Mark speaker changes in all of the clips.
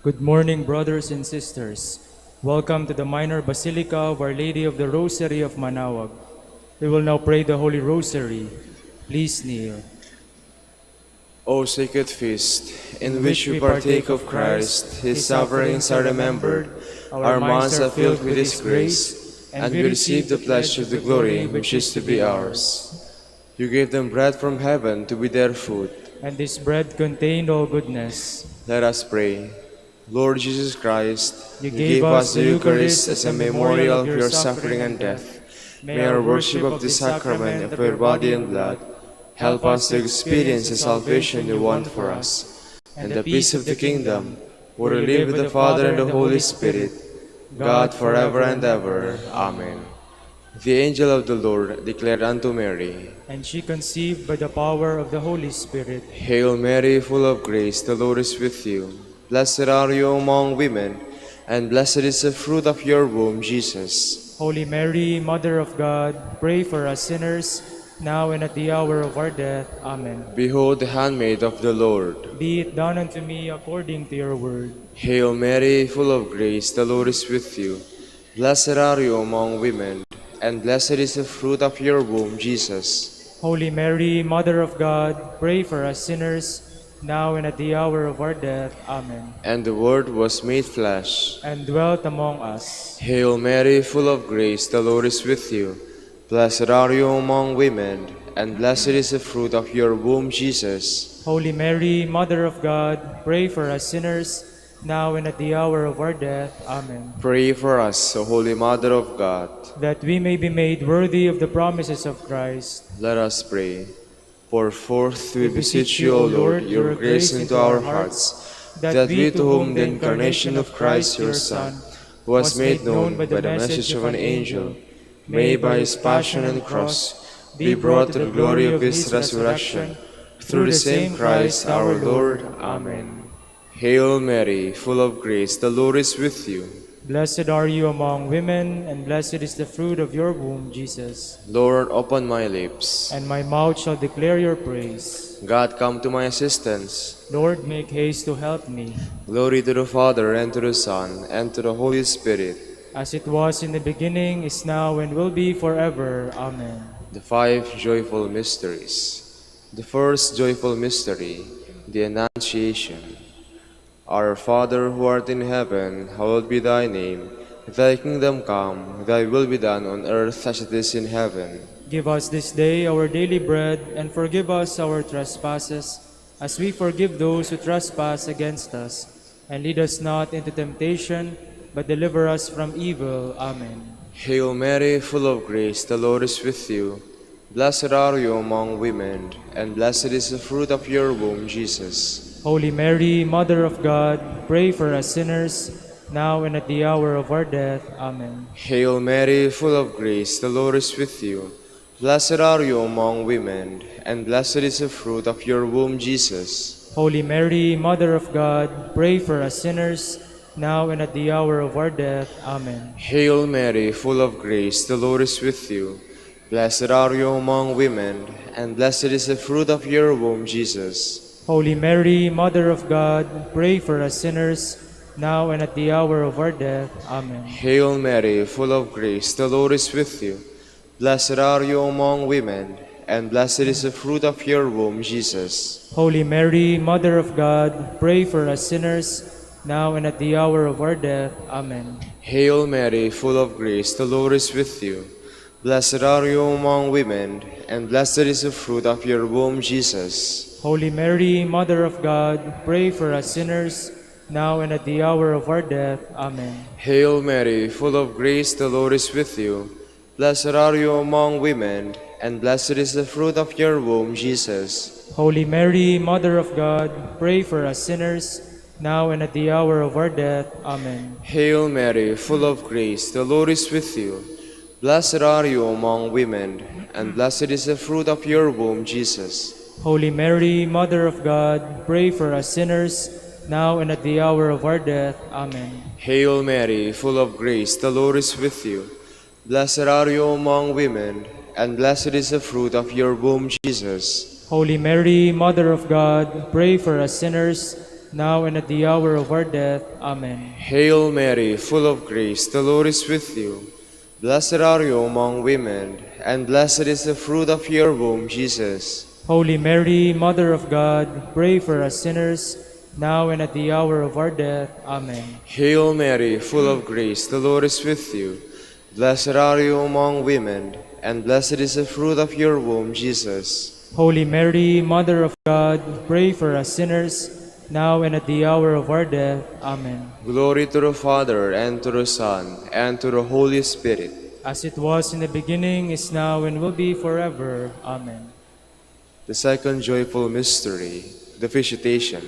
Speaker 1: Good morning, brothers and sisters. Welcome to the Minor Basilica of Our Lady of the Rosary of Manaoag. We will now pray the Holy Rosary. Please kneel.
Speaker 2: O sacred feast, in which we partake of Christ, His sufferings are remembered, our minds are filled with His grace, and we receive the pledge of the glory which is to be ours. You gave them bread from heaven to be their food.
Speaker 1: And this bread contained all goodness.
Speaker 2: Let us pray. Lord Jesus Christ,
Speaker 1: You
Speaker 2: gave us the Eucharist as a memorial of your suffering and death. May our worship of the sacrament of your body and blood help us to experience the salvation you won for us, and the peace of the kingdom, where we live with the Father and the Holy Spirit, God forever and ever. Amen. The angel of the Lord declared unto Mary,
Speaker 1: And she conceived by the power of the Holy Spirit.
Speaker 2: Hail Mary, full of grace, the Lord is with you. Blessed are you among women, and blessed is the fruit of your womb, Jesus.
Speaker 1: Holy Mary, Mother of God, pray for us sinners, now and at the hour of our death. Amen.
Speaker 2: Behold the handmaid of the Lord.
Speaker 1: Be it done unto me according to your word.
Speaker 2: Hail Mary, full of grace, the Lord is with you. Blessed are you among women, and blessed is the fruit of your womb, Jesus.
Speaker 1: Holy Mary, Mother of God, pray for us sinners, now and at the hour of our death. Amen.
Speaker 2: And the Word was made flesh,
Speaker 1: and dwelt among us.
Speaker 2: Hail Mary, full of grace, the Lord is with you. Blessed are you among women, and blessed is the fruit of your womb, Jesus.
Speaker 1: Holy Mary, Mother of God, pray for us sinners, now and at the hour of our death. Amen.
Speaker 2: Pray for us, O Holy Mother of God,
Speaker 1: that we may be made worthy of the promises of Christ.
Speaker 2: Let us pray. Pour forth, we beseech you, O Lord, your grace into our hearts, that we, to whom the incarnation of Christ your Son was made known by the message of an angel, may by his passion and cross be brought to the glory of his resurrection, through the same Christ our Lord. Amen. Hail Mary, full of grace, the Lord is with you.
Speaker 1: Blessed are you among women, and blessed is the fruit of your womb, Jesus.
Speaker 2: Lord, open my lips,
Speaker 1: and my mouth shall declare your praise.
Speaker 2: God, come to my assistance.
Speaker 1: Lord, make haste to help me.
Speaker 2: Glory to the Father, and to the Son, and to the Holy Spirit.
Speaker 1: As it was in the beginning, is now, and will be forever. Amen.
Speaker 2: The five joyful mysteries. The first joyful mystery, the Annunciation. Our Father, who art in heaven, hallowed be thy name. Thy kingdom come, thy will be done on earth as it is in heaven.
Speaker 1: Give us this day our daily bread, and forgive us our trespasses, as we forgive those who trespass against us. And lead us not into temptation, but deliver us from evil. Amen.
Speaker 2: Hail Mary, full of grace, the Lord is with you. Blessed are you among women, and blessed is the fruit of your womb, Jesus.
Speaker 1: Holy Mary, Mother of God, pray for us sinners, now and at the hour of our death. Amen.
Speaker 2: Hail Mary, full of grace, the Lord is with you. Blessed are you among women, and blessed is the fruit of your womb, Jesus.
Speaker 1: Holy Mary, Mother of God, pray for us sinners, now and at the hour of our death. Amen.
Speaker 2: Hail Mary, full of grace, the Lord is with you. Blessed are you among women, and blessed is the fruit of your womb, Jesus.
Speaker 1: Holy Mary, Mother of God, pray for us sinners, now and at the hour of our death. Amen.
Speaker 2: Hail Mary, full of grace, the Lord is with you. Blessed are you among women, and blessed is the fruit of your womb, Jesus.
Speaker 1: Holy Mary, Mother of God, pray for us sinners, now and at the hour of our death. Amen.
Speaker 2: Hail Mary, full of grace, the Lord is with you. Blessed are you among women, and blessed is the fruit of your womb, Jesus.
Speaker 1: Holy Mary, Mother of God, pray for us sinners, now and at the hour of our death. Amen.
Speaker 2: Hail Mary, full of grace, the Lord is with you. Blessed are you among women, and blessed is the fruit of your womb, Jesus.
Speaker 1: Holy Mary, Mother of God, pray for us sinners, now and at the hour of our death. Amen.
Speaker 2: Hail Mary, full of grace, the Lord is with you. Blessed are you among women, and blessed is the fruit of your womb, Jesus.
Speaker 1: Holy Mary, Mother of God, pray for us sinners, now and at the hour of our death. Amen.
Speaker 2: Hail Mary, full of grace, the Lord is with you. Blessed are you among women, and blessed is the fruit of your womb, Jesus.
Speaker 1: Holy Mary, Mother of God, pray for us sinners, now and at the hour of our death. Amen.
Speaker 2: Hail Mary, full of grace, the Lord is with you. Blessed are you among women, and blessed is the fruit of your womb, Jesus.
Speaker 1: Holy Mary, Mother of God, pray for us sinners, now and at the hour of our death. Amen.
Speaker 2: Hail Mary, full of grace, the Lord is with you. Blessed are you among women, and blessed is the fruit of your womb, Jesus.
Speaker 1: Holy Mary, Mother of God, pray for us sinners, now and at the hour of our death. Amen.
Speaker 2: Glory to the Father, and to the Son, and to the Holy Spirit.
Speaker 1: As it was in the beginning, is now, and will be forever. Amen.
Speaker 2: The second joyful mystery, the Visitation.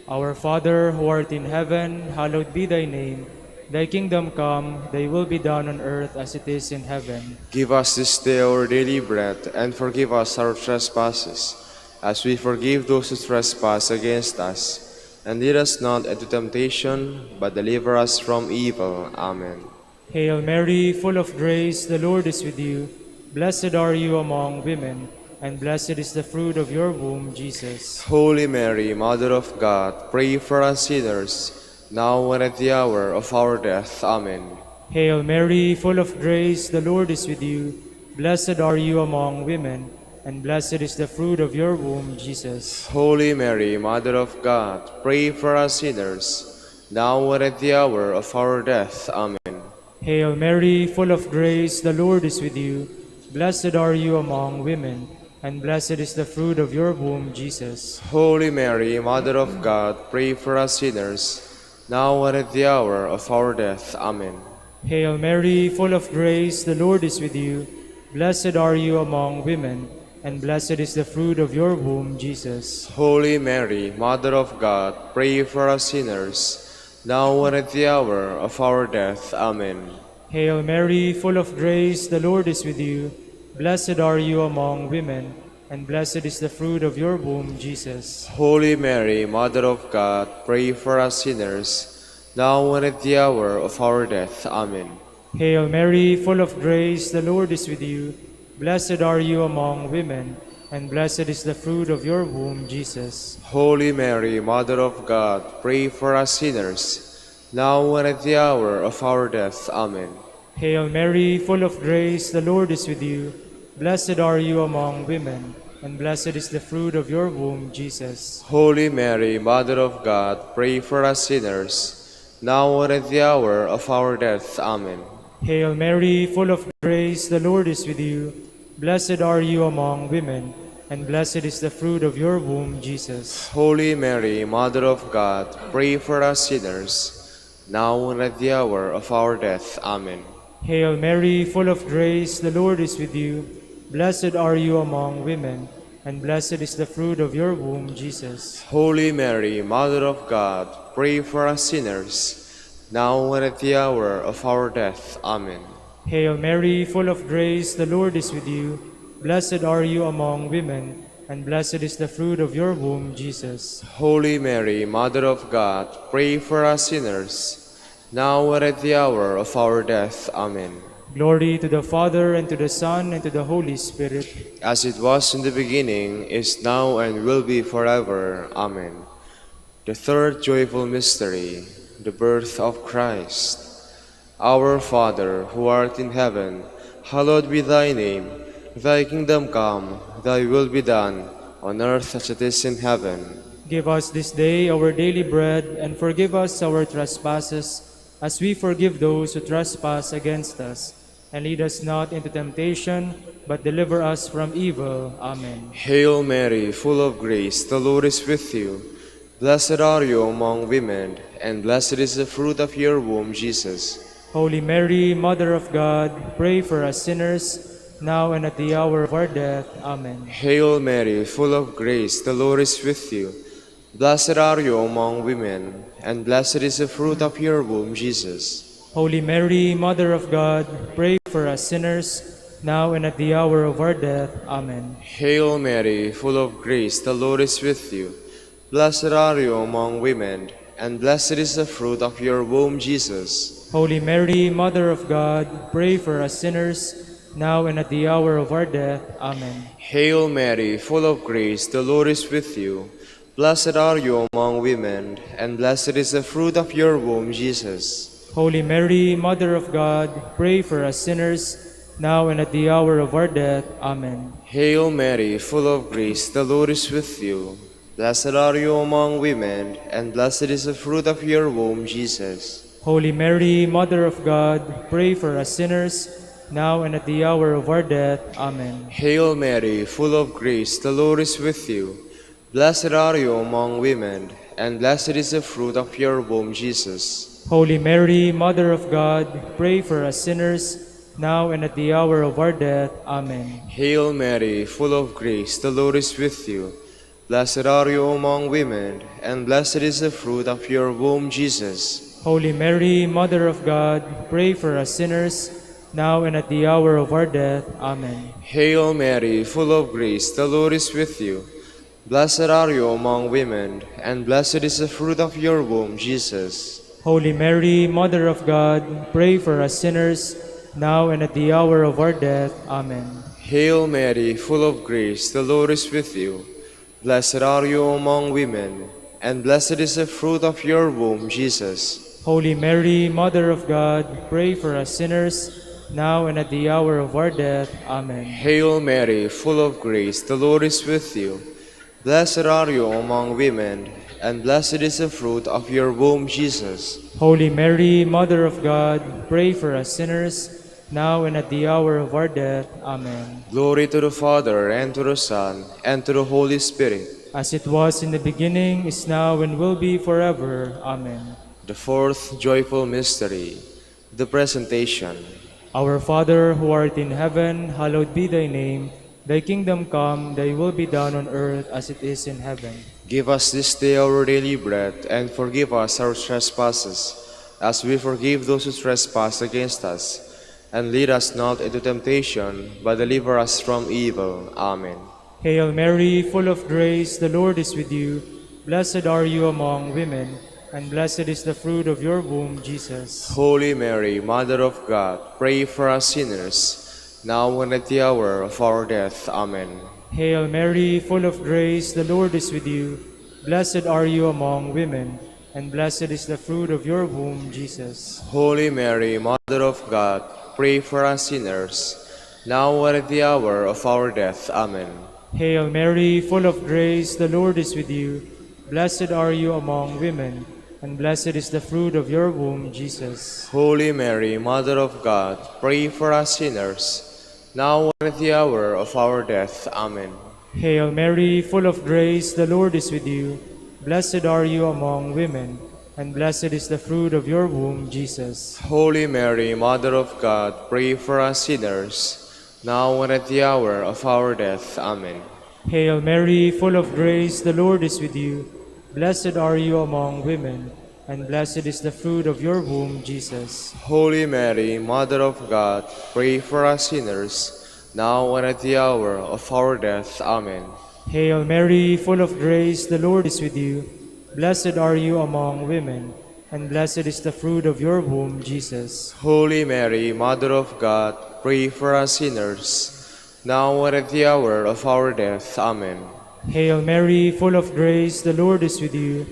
Speaker 1: Our Father, who art in heaven, hallowed be thy name. Thy kingdom come, thy will be done on earth as it is in heaven.
Speaker 2: Give us this day our daily bread, and forgive us our trespasses, as we forgive those who trespass against us. And lead us not into temptation, but deliver us from evil. Amen.
Speaker 1: Hail Mary, full of grace, the Lord is with you. Blessed are you among women, and blessed is the fruit of your womb, Jesus.
Speaker 2: Holy Mary, Mother of God, pray for us sinners, now and at the hour of our death. Amen.
Speaker 1: Hail Mary, full of grace, the Lord is with you. Blessed are you among women, and blessed is the fruit of your womb, Jesus.
Speaker 2: Holy Mary, Mother of God, pray for us sinners, now and at the hour of our death. Amen.
Speaker 1: Hail Mary, full of grace, the Lord is with you. Blessed are you among women, and blessed is the fruit of your womb, Jesus.
Speaker 2: Holy Mary, Mother of God, pray for us sinners, now and at the hour of our death. Amen.
Speaker 1: Hail Mary, full of grace, the Lord is with you. Blessed are you among women, and blessed is the fruit of your womb, Jesus.
Speaker 2: Holy Mary, Mother of God, pray for us sinners, now and at the hour of our death. Amen.
Speaker 1: Hail Mary, full of grace, the Lord is with you. Blessed are you among women, and blessed is the fruit of your womb, Jesus.
Speaker 2: Holy Mary, Mother of God, pray for us sinners, now and at the hour of our death. Amen.
Speaker 1: Hail Mary, full of grace, the Lord is with you. Blessed are you among women, and blessed is the fruit of your womb, Jesus.
Speaker 2: Holy Mary, Mother of God, pray for us sinners, now and at the hour of our death. Amen.
Speaker 1: Hail Mary, full of grace, the Lord is with you. Blessed are you among women, and blessed is the fruit of your womb, Jesus.
Speaker 2: Holy Mary, Mother of God, pray for us sinners, now and at the hour of our death. Amen.
Speaker 1: Hail Mary, full of grace, the Lord is with you. Blessed are you among women, and blessed is the fruit of your womb, Jesus.
Speaker 2: Holy Mary, Mother of God, pray for us sinners, now and at the hour of our death. Amen.
Speaker 1: Hail Mary, full of grace, the Lord is with you. Blessed are you among women, and blessed is the fruit of your womb, Jesus.
Speaker 2: Holy Mary, Mother of God, pray for us sinners, now and at the hour of our death. Amen.
Speaker 1: Hail Mary, full of grace, the Lord is with you. Blessed are you among women, and blessed is the fruit of your womb, Jesus.
Speaker 2: Holy Mary, Mother of God, pray for us sinners, now and at the hour of our death. Amen.
Speaker 1: Glory to the Father, and to the Son, and to the Holy Spirit.
Speaker 2: As it was in the beginning, is now, and will be forever. Amen. The third joyful mystery, the birth of Christ. Our Father, who art in heaven, hallowed be thy name. Thy kingdom come, thy will be done, on earth as it is in heaven.
Speaker 1: Give us this day our daily bread, and forgive us our trespasses, as we forgive those who trespass against us. And lead us not into temptation, but deliver us from evil. Amen.
Speaker 2: Hail Mary, full of grace, the Lord is with you. Blessed are you among women, and blessed is the fruit of your womb, Jesus.
Speaker 1: Holy Mary, Mother of God, pray for us sinners, now and at the hour of our death. Amen.
Speaker 2: Hail Mary, full of grace, the Lord is with you. Blessed are you among women, and blessed is the fruit of your womb, Jesus.
Speaker 1: Holy Mary, Mother of God, pray for us sinners, now and at the hour of our death. Amen.
Speaker 2: Hail Mary, full of grace, the Lord is with you. Blessed are you among women, and blessed is the fruit of your womb, Jesus.
Speaker 1: Holy Mary, Mother of God, pray for us sinners, now and at the hour of our death. Amen.
Speaker 2: Hail Mary, full of grace, the Lord is with you. Blessed are you among women, and blessed is the fruit of your womb, Jesus.
Speaker 1: Holy Mary, Mother of God, pray for us sinners, now and at the hour of our death. Amen.
Speaker 2: Hail Mary, full of grace, the Lord is with you. Blessed are you among women, and blessed is the fruit of your womb, Jesus.
Speaker 1: Holy Mary, Mother of God, pray for us sinners, now and at the hour of our death. Amen.
Speaker 2: Hail Mary, full of grace, the Lord is with you. Blessed are you among women, and blessed is the fruit of your womb, Jesus.
Speaker 1: Holy Mary, Mother of God, pray for us sinners, now and at the hour of our death. Amen.
Speaker 2: Hail Mary, full of grace, the Lord is with you. Blessed are you among women, and blessed is the fruit of your womb, Jesus.
Speaker 1: Holy Mary, Mother of God, pray for us sinners, now and at the hour of our death. Amen.
Speaker 2: Hail Mary, full of grace, the Lord is with you. Blessed are you among women, and blessed is the fruit of your womb, Jesus.
Speaker 1: Holy Mary, Mother of God, pray for us sinners, now and at the hour of our death. Amen.
Speaker 2: Hail Mary, full of grace, the Lord is with you. Blessed are you among women, and blessed is the fruit of your womb, Jesus.
Speaker 1: Holy Mary, Mother of God, pray for us sinners, now and at the hour of our death. Amen.
Speaker 2: Hail Mary, full of grace, the Lord is with you. Blessed are you among women, and blessed is the fruit of your womb, Jesus.
Speaker 1: Holy Mary, Mother of God, pray for us sinners, now and at the hour of our death. Amen.
Speaker 2: Glory to the Father, and to the Son, and to the Holy Spirit.
Speaker 1: As it was in the beginning, is now, and will be forever. Amen.
Speaker 2: The fourth joyful mystery, the Presentation.
Speaker 1: Our Father, who art in heaven, hallowed be thy name. Thy kingdom come, thy will be done on earth as it is in heaven.
Speaker 2: Give us this day our daily bread, and forgive us our trespasses, as we forgive those who trespass against us. And lead us not into temptation, but deliver us from evil. Amen.
Speaker 1: Hail Mary, full of grace, the Lord is with you. Blessed are you among women, and blessed is the fruit of your womb, Jesus.
Speaker 2: Holy Mary, Mother of God, pray for us sinners, now and at the hour of our death. Amen.
Speaker 1: Hail Mary, full of grace, the Lord is with you. Blessed are you among women, and blessed is the fruit of your womb, Jesus.
Speaker 2: Holy Mary, Mother of God, pray for us sinners, now and at the hour of our death. Amen.
Speaker 1: Hail Mary, full of grace, the Lord is with you. Blessed are you among women, and blessed is the fruit of your womb, Jesus.
Speaker 2: Holy Mary, Mother of God, pray for us sinners, now and at the hour of our death. Amen.
Speaker 1: Hail Mary, full of grace, the Lord is with you. Blessed are you among women, and blessed is the fruit of your womb, Jesus.
Speaker 2: Holy Mary, Mother of God, pray for us sinners, now and at the hour of our death. Amen.
Speaker 1: Hail Mary, full of grace, the Lord is with you. Blessed are you among women, and blessed is the fruit of your womb, Jesus.
Speaker 2: Holy Mary, Mother of God, pray for us sinners, now and at the hour of our death. Amen.
Speaker 1: Hail Mary, full of grace, the Lord is with you. Blessed are you among women, and blessed is the fruit of your womb, Jesus.
Speaker 2: Holy Mary, Mother of God, pray for us sinners, now and at the hour of our death. Amen.
Speaker 1: Hail Mary, full of grace, the Lord is with you.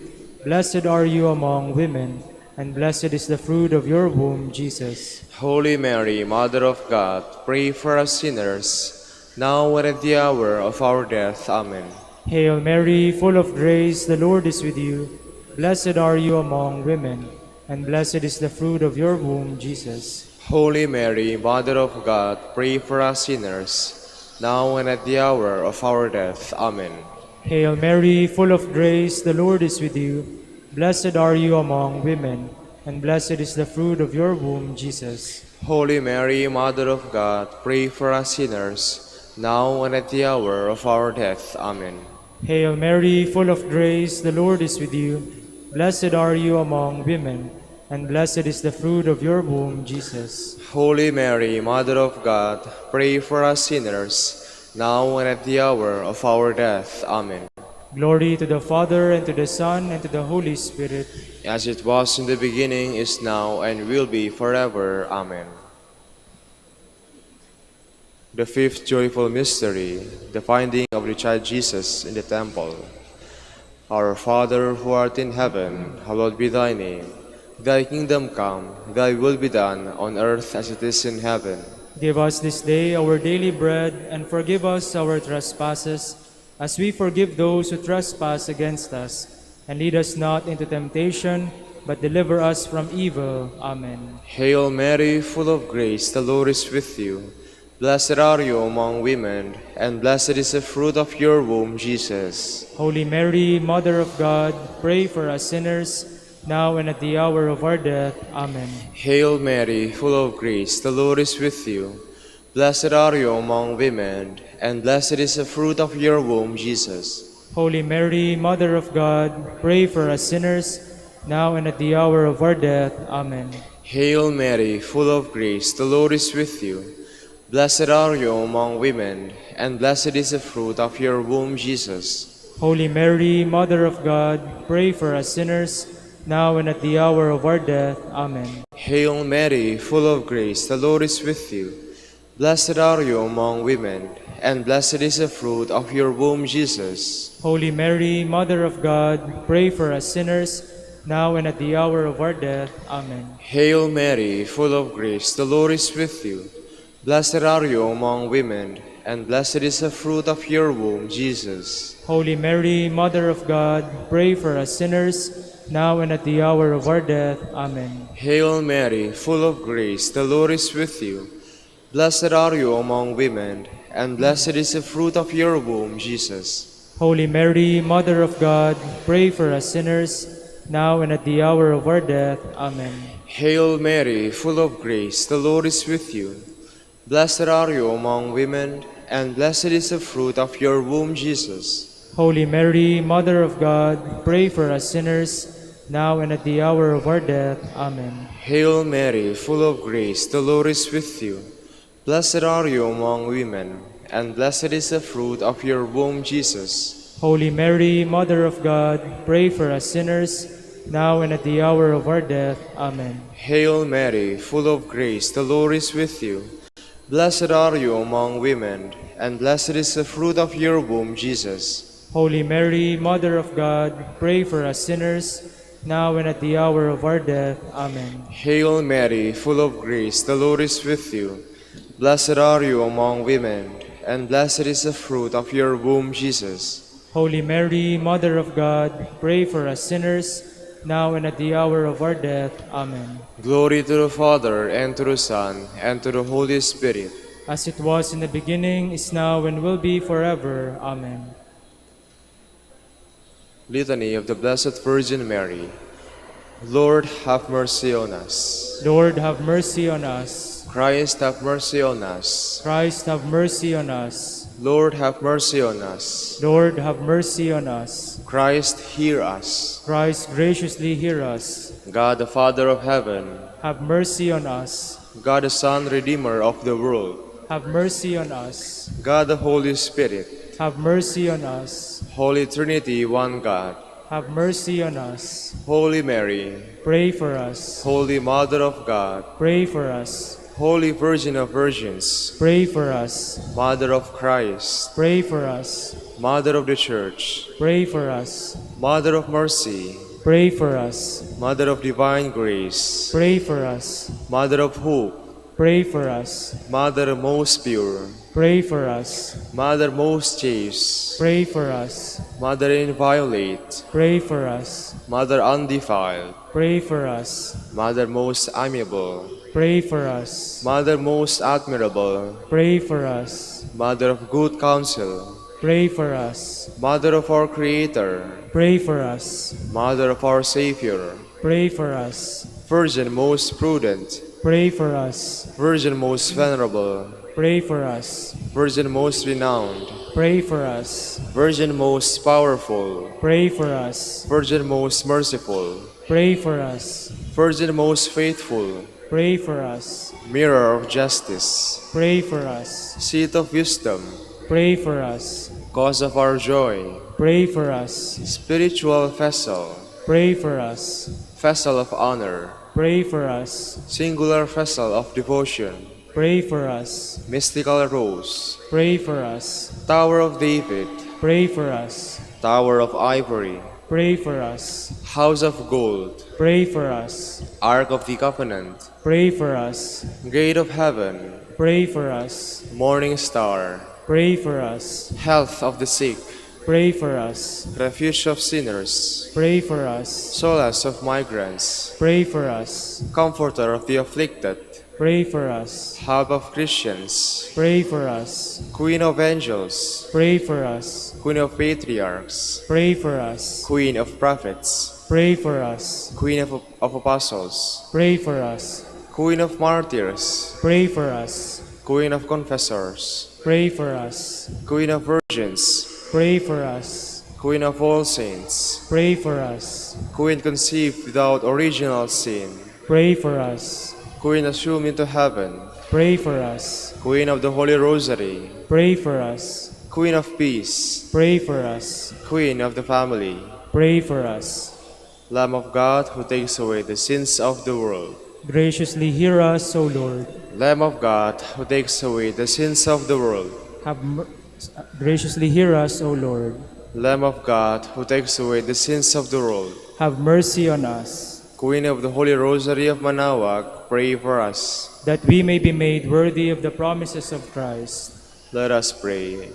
Speaker 1: Blessed are you among women, and blessed is the fruit of your womb, Jesus.
Speaker 2: Holy Mary, Mother of God, pray for us sinners, now and at the hour of our death. Amen.
Speaker 1: Hail Mary, full of grace, the Lord is with you. Blessed are you among women, and blessed is the fruit of your womb, Jesus.
Speaker 2: Holy Mary, Mother of God, pray for us sinners, now and at the hour of our death. Amen.
Speaker 1: Hail Mary, full of grace, the Lord is with you. Blessed are you among women, and blessed is the fruit of your womb, Jesus.
Speaker 2: Holy Mary, Mother of God, pray for us sinners, now and at the hour of our death. Amen.
Speaker 1: Hail Mary, full of grace, the Lord is with you. Blessed are you among women, and blessed is the fruit of your womb, Jesus.
Speaker 2: Holy Mary, Mother of God, pray for us sinners, now and at the hour of our death. Amen.
Speaker 1: Glory to the Father, and to the Son, and to the Holy Spirit.
Speaker 2: As it was in the beginning, is now, and will be forever. Amen. The fifth joyful mystery, the finding of the child Jesus in the temple. Our Father who art in heaven, hallowed be thy name. Thy kingdom come, thy will be done on earth as it is in heaven.
Speaker 1: Give us this day our daily bread, and forgive us our trespasses, as we forgive those who trespass against us. And lead us not into temptation, but deliver us from evil. Amen.
Speaker 2: Hail Mary, full of grace, the Lord is with you. Blessed are you among women, and blessed is the fruit of your womb, Jesus.
Speaker 1: Holy Mary, Mother of God, pray for us sinners, now and at the hour of our death. Amen.
Speaker 2: Hail Mary, full of grace, the Lord is with you. Blessed are you among women, and blessed is the fruit of your womb, Jesus.
Speaker 1: Holy Mary, Mother of God, pray for us sinners, now and at the hour of our death. Amen.
Speaker 2: Hail Mary, full of grace, the Lord is with you. Blessed are you among women, and blessed is the fruit of your womb, Jesus.
Speaker 1: Holy Mary, Mother of God, pray for us sinners, now and at the hour of our death. Amen.
Speaker 2: Hail Mary, full of grace, the Lord is with you. Blessed are you among women, and blessed is the fruit of your womb, Jesus.
Speaker 1: Holy Mary, Mother of God, pray for us sinners, now and at the hour of our death. Amen.
Speaker 2: Hail Mary, full of grace, the Lord is with you. Blessed are you among women, and blessed is the fruit of your womb, Jesus.
Speaker 1: Holy Mary, Mother of God, pray for us sinners, now and at the hour of our death. Amen.
Speaker 2: Hail Mary, full of grace, the Lord is with you. Blessed are you among women, and blessed is the fruit of your womb, Jesus.
Speaker 1: Holy Mary, Mother of God, pray for us sinners, now and at the hour of our death. Amen.
Speaker 2: Hail Mary, full of grace, the Lord is with you. Blessed are you among women, and blessed is the fruit of your womb, Jesus.
Speaker 1: Holy Mary, Mother of God, pray for us sinners, now and at the hour of our death. Amen.
Speaker 2: Hail Mary, full of grace, the Lord is with you. Blessed are you among women, and blessed is the fruit of your womb, Jesus.
Speaker 1: Holy Mary, Mother of God, pray for us sinners, now and at the hour of our death. Amen.
Speaker 2: Hail Mary, full of grace, the Lord is with you. Blessed are you among women, and blessed is the fruit of your womb, Jesus.
Speaker 1: Holy Mary, Mother of God, pray for us sinners, now and at the hour of our death. Amen.
Speaker 2: Hail Mary, full of grace, the Lord is with you. Blessed are you among women, and blessed is the fruit of your womb, Jesus.
Speaker 1: Holy Mary, Mother of God, pray for us sinners, now and at the hour of our death. Amen.
Speaker 2: Glory to the Father, and to the Son, and to the Holy Spirit.
Speaker 1: As it was in the beginning, is now, and will be forever. Amen.
Speaker 2: Litany of the Blessed Virgin Mary. Lord, have mercy on us.
Speaker 1: Lord, have mercy on us.
Speaker 2: Christ, have mercy on us.
Speaker 1: Christ, have mercy on us.
Speaker 2: Lord, have mercy on us.
Speaker 1: Lord, have mercy on us.
Speaker 2: Christ, hear us.
Speaker 1: Christ, graciously hear us.
Speaker 2: God, the Father of heaven,
Speaker 1: Have mercy on us.
Speaker 2: God, the Son, Redeemer of the world,
Speaker 1: Have mercy on us.
Speaker 2: God, the Holy Spirit,
Speaker 1: Have mercy on us.
Speaker 2: Holy Trinity, one God,
Speaker 1: Have mercy on us.
Speaker 2: Holy Mary,
Speaker 1: Pray for us.
Speaker 2: Holy Mother of God,
Speaker 1: Pray for us.
Speaker 2: Holy Virgin of Virgins,
Speaker 1: Pray for us.
Speaker 2: Mother of Christ,
Speaker 1: Pray for us.
Speaker 2: Mother of the Church,
Speaker 1: Pray for us.
Speaker 2: Mother of Mercy,
Speaker 1: Pray for us.
Speaker 2: Mother of Divine Grace,
Speaker 1: Pray for us.
Speaker 2: Mother of Hope,
Speaker 1: Pray for us.
Speaker 2: Mother most pure,
Speaker 1: Pray for us.
Speaker 2: Mother most chaste,
Speaker 1: Pray for us.
Speaker 2: Mother inviolate,
Speaker 1: Pray for us.
Speaker 2: Mother undefiled,
Speaker 1: Pray for us.
Speaker 2: Mother most amiable,
Speaker 1: Pray for us.
Speaker 2: Mother most admirable,
Speaker 1: Pray for us.
Speaker 2: Mother of good counsel,
Speaker 1: Pray for us.
Speaker 2: Mother of our Creator,
Speaker 1: Pray for us.
Speaker 2: Mother of our Savior,
Speaker 1: Pray for us.
Speaker 2: Virgin most prudent,
Speaker 1: Pray for us.
Speaker 2: Virgin most venerable,
Speaker 1: Pray for us.
Speaker 2: Virgin most renowned,
Speaker 1: Pray for us.
Speaker 2: Virgin most powerful,
Speaker 1: Pray for us.
Speaker 2: Virgin most merciful,
Speaker 1: Pray for us.
Speaker 2: Virgin most faithful,
Speaker 1: Pray for us.
Speaker 2: Mirror of justice,
Speaker 1: Pray for us.
Speaker 2: Seat of wisdom,
Speaker 1: Pray for us.
Speaker 2: Cause of our joy,
Speaker 1: Pray for us.
Speaker 2: Spiritual vessel,
Speaker 1: Pray for us.
Speaker 2: Vessel of honor,
Speaker 1: Pray for us.
Speaker 2: Singular vessel of devotion,
Speaker 1: Pray for us.
Speaker 2: Mystical rose,
Speaker 1: Pray for us.
Speaker 2: Tower of David,
Speaker 1: Pray for us.
Speaker 2: Tower of ivory,
Speaker 1: pray for us.
Speaker 2: House of Gold,
Speaker 1: Pray for us.
Speaker 2: Ark of the Covenant,
Speaker 1: Pray for us.
Speaker 2: Gate of Heaven,
Speaker 1: Pray for us.
Speaker 2: Morning Star,
Speaker 1: Pray for us.
Speaker 2: Health of the Sick,
Speaker 1: Pray for us.
Speaker 2: Refuge of Sinners,
Speaker 1: Pray for us.
Speaker 2: Solace of Migrants,
Speaker 1: Pray for us.
Speaker 2: Comforter of the Afflicted,
Speaker 1: Pray for us.
Speaker 2: Help of Christians,
Speaker 1: Pray for us.
Speaker 2: Queen of Angels,
Speaker 1: Pray for us.
Speaker 2: Queen of Patriarchs,
Speaker 1: Pray for us.
Speaker 2: Queen of Prophets,
Speaker 1: Pray for us.
Speaker 2: Queen of Apostles,
Speaker 1: Pray for us.
Speaker 2: Queen of Martyrs,
Speaker 1: Pray for us.
Speaker 2: Queen of Confessors,
Speaker 1: Pray for us.
Speaker 2: Queen of Virgins,
Speaker 1: Pray for us.
Speaker 2: Queen of all saints,
Speaker 1: Pray for us.
Speaker 2: Queen conceived without original sin,
Speaker 1: Pray for us.
Speaker 2: Queen assumed into heaven,
Speaker 1: Pray for us.
Speaker 2: Queen of the Holy Rosary,
Speaker 1: Pray for us.
Speaker 2: Queen of Peace,
Speaker 1: Pray for us.
Speaker 2: Queen of the Family,
Speaker 1: Pray for us.
Speaker 2: Lamb of God who takes away the sins of the world,
Speaker 1: Graciously hear us, O Lord.
Speaker 2: Lamb of God who takes away the sins of the world,
Speaker 1: Graciously hear us, O Lord.
Speaker 2: Lamb of God who takes away the sins of the world,
Speaker 1: Have mercy on us,
Speaker 2: Queen of the Holy Rosary of Manaoag, pray for us.
Speaker 1: that we may be made worthy of the promises of Christ.
Speaker 2: Let us pray.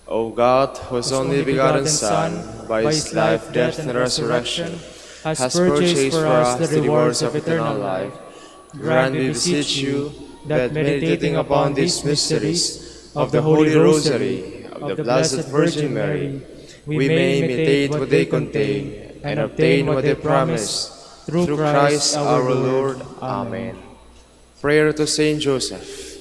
Speaker 2: O God, whose only begotten Son, by his life, death, and resurrection, has purchased for us the rewards of eternal life, grant, we beseech you, that meditating upon these mysteries of the Holy Rosary of the Blessed Virgin Mary, we may imitate what they contain and obtain what they promise. Through Christ our Lord. Amen. Prayer to Saint Joseph.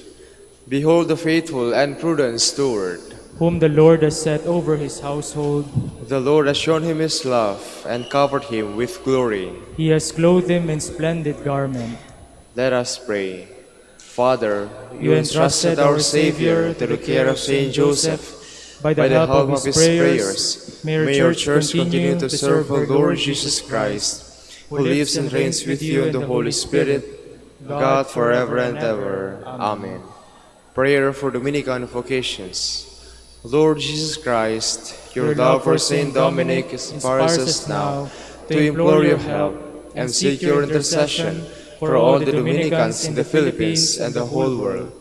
Speaker 2: Behold the faithful and prudent steward.
Speaker 1: Whom the Lord has set over his household.
Speaker 2: The Lord has shown him his love and covered him with glory.
Speaker 1: He has clothed him in splendid garment.
Speaker 2: Let us pray. Father, you entrusted our Savior to the care of Saint Joseph. By the help of his prayers, may your church continue to serve our Lord Jesus Christ, who lives and reigns with you in the Holy Spirit, God forever and ever. Amen. Prayer for Dominican vocations. Lord Jesus Christ, your love for Saint Dominic inspires us now to implore your help and seek your intercession for all the Dominicans in the Philippines and the whole world.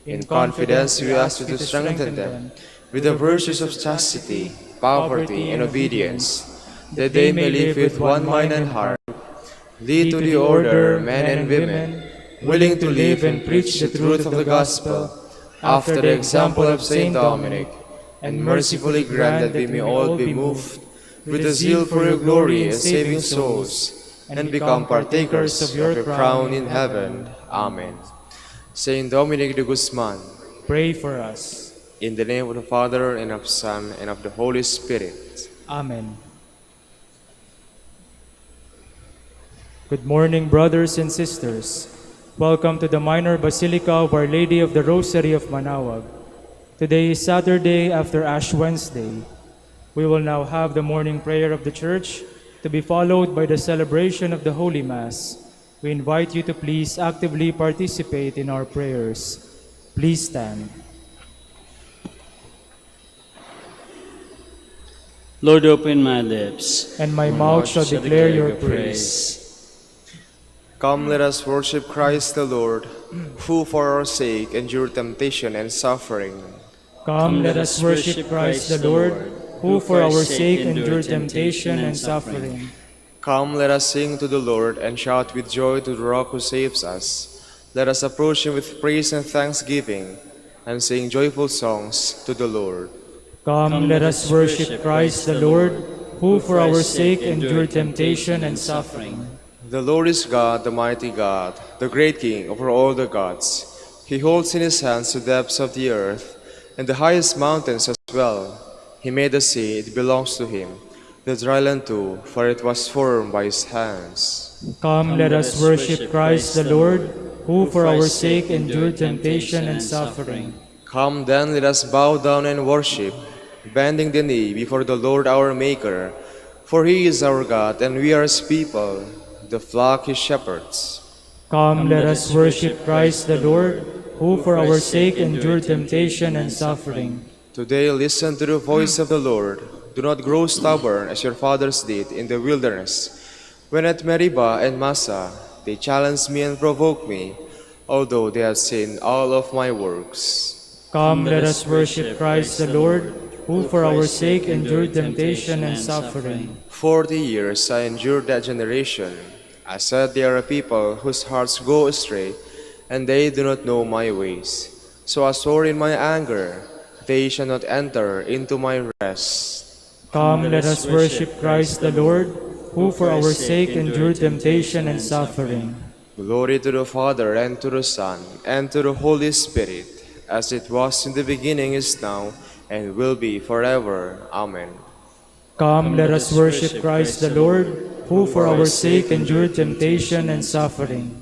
Speaker 2: In confidence, we ask you to strengthen them with the virtues of chastity, poverty, and obedience, that they may live with one mind and heart. Lead to the order men and women, willing to live and preach the truth of the gospel, after the example of Saint Dominic, and mercifully grant that we may all be moved with a zeal for your glory and saving souls, and become partakers of your crown in heaven. Amen. Saint Dominic de Guzman,
Speaker 1: Pray for us.
Speaker 2: in the name of the Father, and of the Son, and of the Holy Spirit.
Speaker 1: Amen. Good morning, brothers and sisters. Welcome to the Minor Basilica of Our Lady of the Rosary of Manaoag. Today is Saturday after Ash Wednesday. We will now have the morning prayer of the Church, to be followed by the celebration of the Holy Mass. We invite you to please actively participate in our prayers. Please stand.
Speaker 3: Lord, open my lips,
Speaker 1: And my mouth shall declare your praise.
Speaker 2: Come, let us worship Christ the Lord, who for our sake endured temptation and suffering.
Speaker 1: Come, let us worship Christ the Lord, who for our sake endured temptation and suffering.
Speaker 2: Come, let us sing to the Lord and shout with joy to the Rock who saves us. Let us approach him with praise and thanksgiving, and sing joyful songs to the Lord.
Speaker 1: Come, let us worship Christ the Lord, who for our sake endured temptation and suffering.
Speaker 2: The Lord is God, the mighty God, the great King over all the gods. He holds in his hands the depths of the earth, and the highest mountains as well. He made the sea, it belongs to him, the dry land too, for it was formed by his hands.
Speaker 1: Come, let us worship Christ the Lord, who for our sake endured temptation and suffering.
Speaker 2: Come then, let us bow down and worship, bending the knee before the Lord our Maker. For he is our God, and we are his people, the flock his shepherds.
Speaker 1: Come, let us worship Christ the Lord, who for our sake endured temptation and suffering.
Speaker 2: Today listen to the voice of the Lord. do not grow stubborn as your fathers did in the wilderness. When at Meribah and Massa they challenged me and provoked me, although they had seen all of my works.
Speaker 1: Come, let us worship Christ the Lord, who for our sake endured temptation and suffering.
Speaker 2: 40 years I endured that generation. I said, they are a people whose hearts go astray, and they do not know my ways. So I swore in my anger, they shall not enter into my rest.
Speaker 1: Come, let us worship Christ the Lord, who for our sake endured temptation and suffering.
Speaker 2: Glory to the Father, and to the Son, and to the Holy Spirit, as it was in the beginning, is now, and will be forever. Amen.
Speaker 1: Come, let us worship Christ the Lord, who for our sake endured temptation and suffering.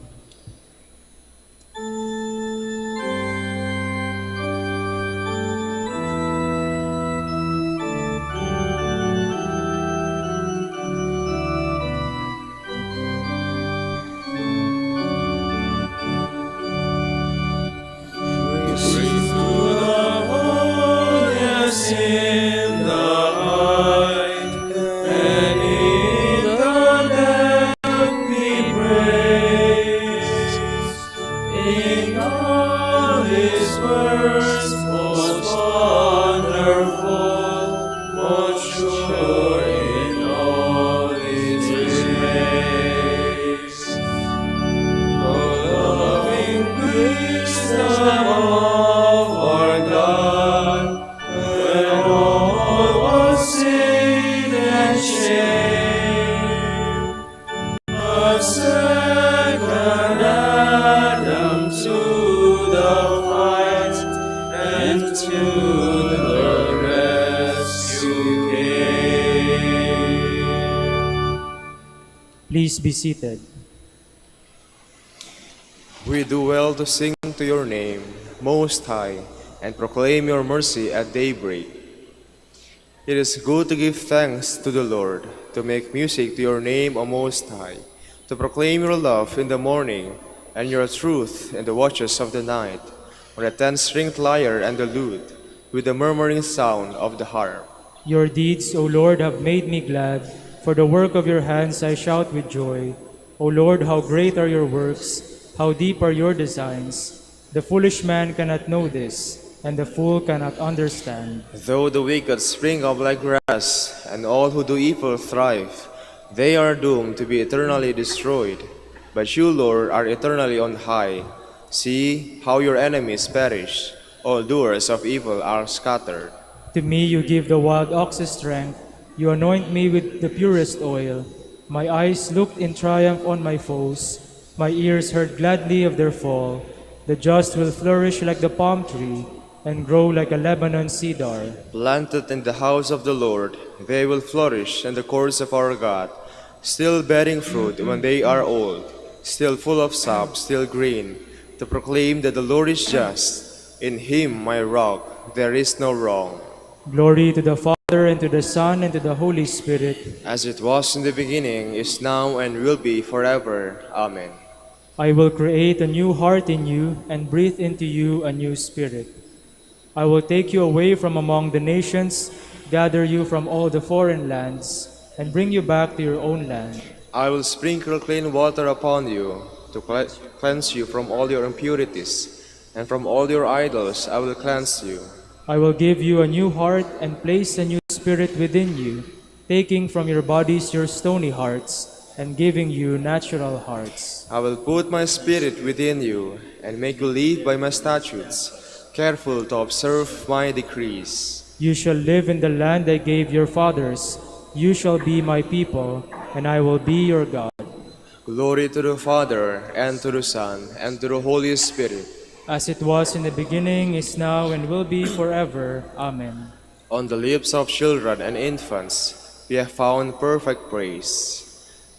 Speaker 1: Please be seated.
Speaker 2: We do well to sing to your name, Most High, and proclaim your mercy at daybreak. It is good to give thanks to the Lord, to make music to your name, O Most High, to proclaim your love in the morning, and your truth in the watches of the night, on the 10-stringed lyre and the lute, with the murmuring sound of the harp.
Speaker 1: Your deeds, O Lord, have made me glad. For the work of your hands I shout with joy. O Lord, how great are your works, how deep are your designs. The foolish man cannot know this, and the fool cannot understand.
Speaker 2: Though the wicked spring up like grass, and all who do evil thrive, they are doomed to be eternally destroyed. But you, Lord, are eternally on high. See how your enemies perish. All doers of evil are scattered.
Speaker 1: To me you give the wild ox's strength. You anoint me with the purest oil. My eyes looked in triumph on my foes. My ears heard gladly of their fall. The just will flourish like the palm tree and grow like a Lebanon cedar.
Speaker 2: Planted in the house of the Lord, they will flourish in the courts of our God, still bearing fruit when they are old, still full of sap, still green, to proclaim that the Lord is just. In him, my rock, there is no wrong.
Speaker 1: Glory to the Father, and to the Son, and to the Holy Spirit.
Speaker 2: As it was in the beginning, is now, and will be forever. Amen.
Speaker 1: I will create a new heart in you, and breathe into you a new spirit. I will take you away from among the nations, gather you from all the foreign lands, and bring you back to your own land.
Speaker 2: I will sprinkle clean water upon you, to cleanse you from all your impurities, and from all your idols I will cleanse you.
Speaker 1: I will give you a new heart and place a new spirit within you, taking from your bodies your stony hearts and giving you natural hearts.
Speaker 2: I will put my spirit within you and make you live by my statutes, careful to observe my decrees.
Speaker 1: You shall live in the land I gave your fathers. You shall be my people, and I will be your God.
Speaker 2: Glory to the Father, and to the Son, and to the Holy Spirit.
Speaker 1: As it was in the beginning, is now, and will be forever. Amen.
Speaker 2: On the lips of children and infants, we have found perfect praise.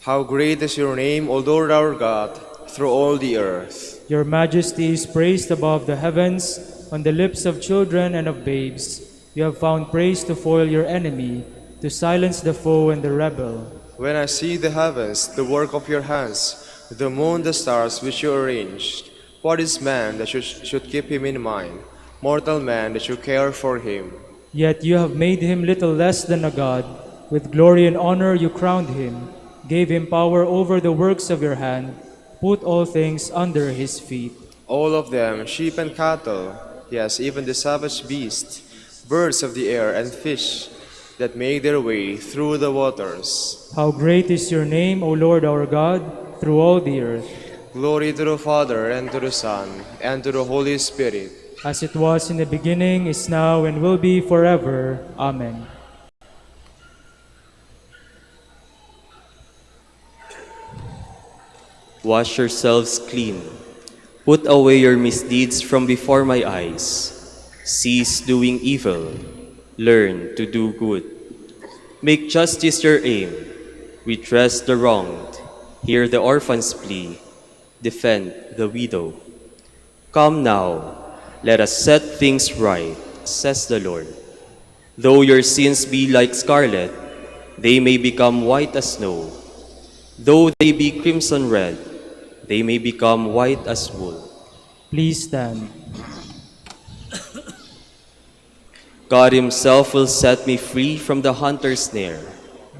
Speaker 2: How great is your name, O Lord our God, through all the earth.
Speaker 1: Your majesty is praised above the heavens, on the lips of children and of babes. You have found praise to foil your enemy, to silence the foe and the rebel.
Speaker 2: When I see the heavens, the work of your hands, the moon, the stars which you arranged, what is man that should keep him in mind, mortal man that you care for him?
Speaker 1: Yet you have made him little less than a god. With glory and honor you crowned him, gave him power over the works of your hand, put all things under his feet.
Speaker 2: All of them, sheep and cattle, yes, even the savage beasts, birds of the air and fish that make their way through the waters.
Speaker 1: How great is your name, O Lord our God, through all the earth.
Speaker 2: Glory to the Father, and to the Son, and to the Holy Spirit.
Speaker 1: As it was in the beginning, is now, and will be forever. Amen.
Speaker 4: Wash yourselves clean. Put away your misdeeds from before my eyes. Cease doing evil. Learn to do good. Make justice your aim. Redress the wronged. Hear the orphan's plea. Defend the widow. Come now, let us set things right, says the Lord. Though your sins be like scarlet, they may become white as snow. Though they be crimson red, they may become white as wool.
Speaker 1: Please stand.
Speaker 4: God himself will set me free from the hunter's snare,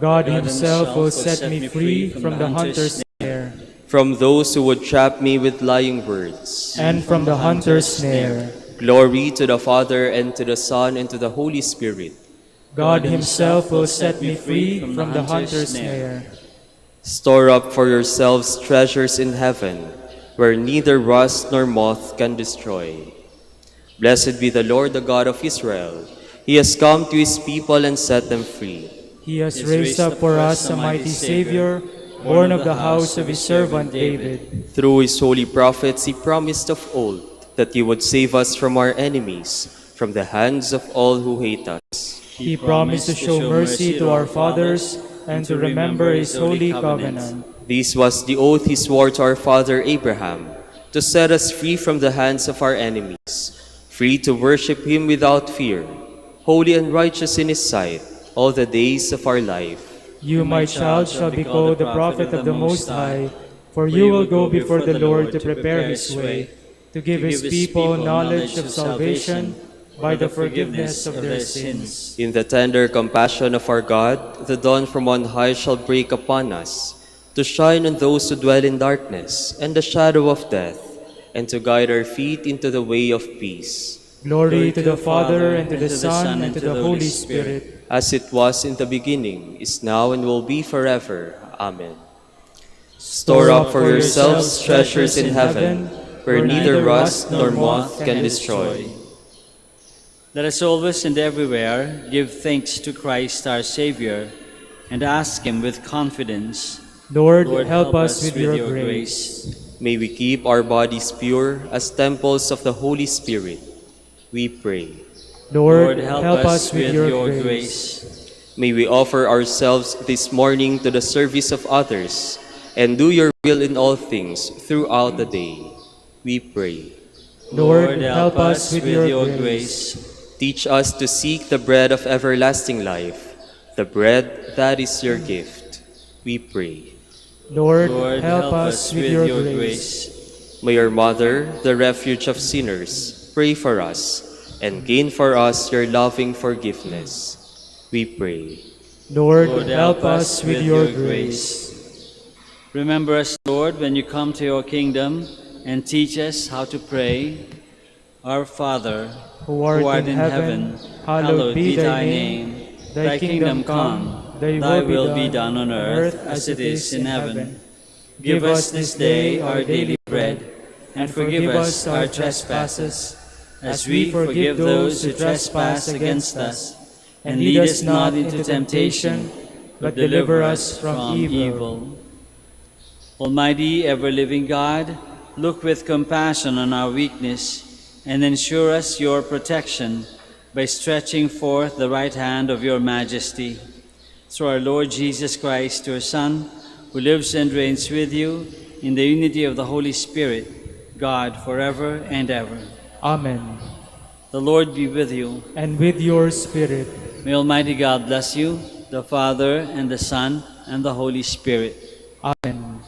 Speaker 1: God himself will set me free from the hunter's snare,
Speaker 4: from those who would trap me with lying words.
Speaker 1: and from the hunter's snare.
Speaker 4: Glory to the Father, and to the Son, and to the Holy Spirit.
Speaker 1: God himself will set me free from the hunter's snare.
Speaker 4: Store up for yourselves treasures in heaven, where neither rust nor moth can destroy. Blessed be the Lord, the God of Israel. He has come to his people and set them free.
Speaker 1: He has raised up for us a mighty Savior, born of the house of his servant David.
Speaker 4: Through his holy prophets, he promised of old that he would save us from our enemies, from the hands of all who hate us.
Speaker 1: He promised to show mercy to our fathers and to remember his holy covenant.
Speaker 4: This was the oath he swore to our father Abraham, to set us free from the hands of our enemies, free to worship him without fear, holy and righteous in his sight all the days of our life.
Speaker 1: You, my child, shall be called the prophet of the Most High, for you will go before the Lord to prepare his way, to give his people knowledge of salvation by the forgiveness of their sins.
Speaker 4: In the tender compassion of our God, the dawn from on high shall break upon us, to shine on those who dwell in darkness and the shadow of death, and to guide our feet into the way of peace.
Speaker 1: Glory to the Father, and to the Son, and to the Holy Spirit.
Speaker 4: As it was in the beginning, is now, and will be forever. Amen. Store up for yourselves treasures in heaven, where neither rust nor moth can destroy.
Speaker 3: Let us always and everywhere give thanks to Christ our Savior and ask him with confidence,
Speaker 1: Lord, help us with your grace.
Speaker 4: May we keep our bodies pure as temples of the Holy Spirit. We pray.
Speaker 1: Lord, help us with your grace.
Speaker 4: May we offer ourselves this morning to the service of others and do your will in all things throughout the day. We pray.
Speaker 1: Lord, help us with your grace.
Speaker 4: Teach us to seek the bread of everlasting life, the bread that is your gift. We pray.
Speaker 1: Lord, help us with your grace.
Speaker 4: May your Mother, the refuge of sinners, pray for us and gain for us your loving forgiveness. We pray.
Speaker 1: Lord, help us with your grace.
Speaker 3: Remember us, Lord, when you come to your kingdom, and teach us how to pray. Our Father,
Speaker 1: Who art in heaven, hallowed be thy name. Thy kingdom come, thy will be done on earth as it is in heaven. Give us this day our daily bread, and forgive us our trespasses, as we forgive those who trespass against us. And lead us not into temptation, but deliver us from evil.
Speaker 3: Almighty, ever-living God, look with compassion on our weakness, and ensure us your protection by stretching forth the right hand of your majesty. Through our Lord Jesus Christ, your Son, who lives and reigns with you in the unity of the Holy Spirit, God, forever and ever.
Speaker 1: Amen.
Speaker 3: The Lord be with you.
Speaker 1: And with your spirit.
Speaker 3: May Almighty God bless you, the Father, and the Son, and the Holy Spirit.
Speaker 1: Amen.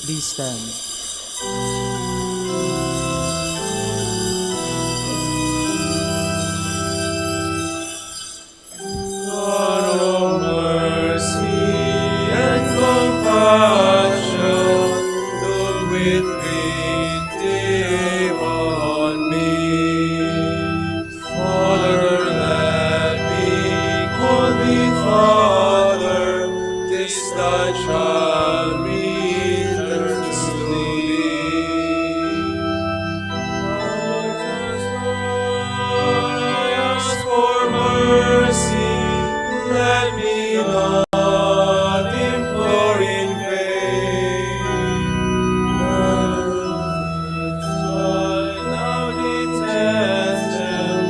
Speaker 1: Please stand.
Speaker 2: God of mercy and compassion, look with pity on me. Father, let me call thee Father, this thy child returns to thee. I ask for mercy, let me not implore in vain. I now detested,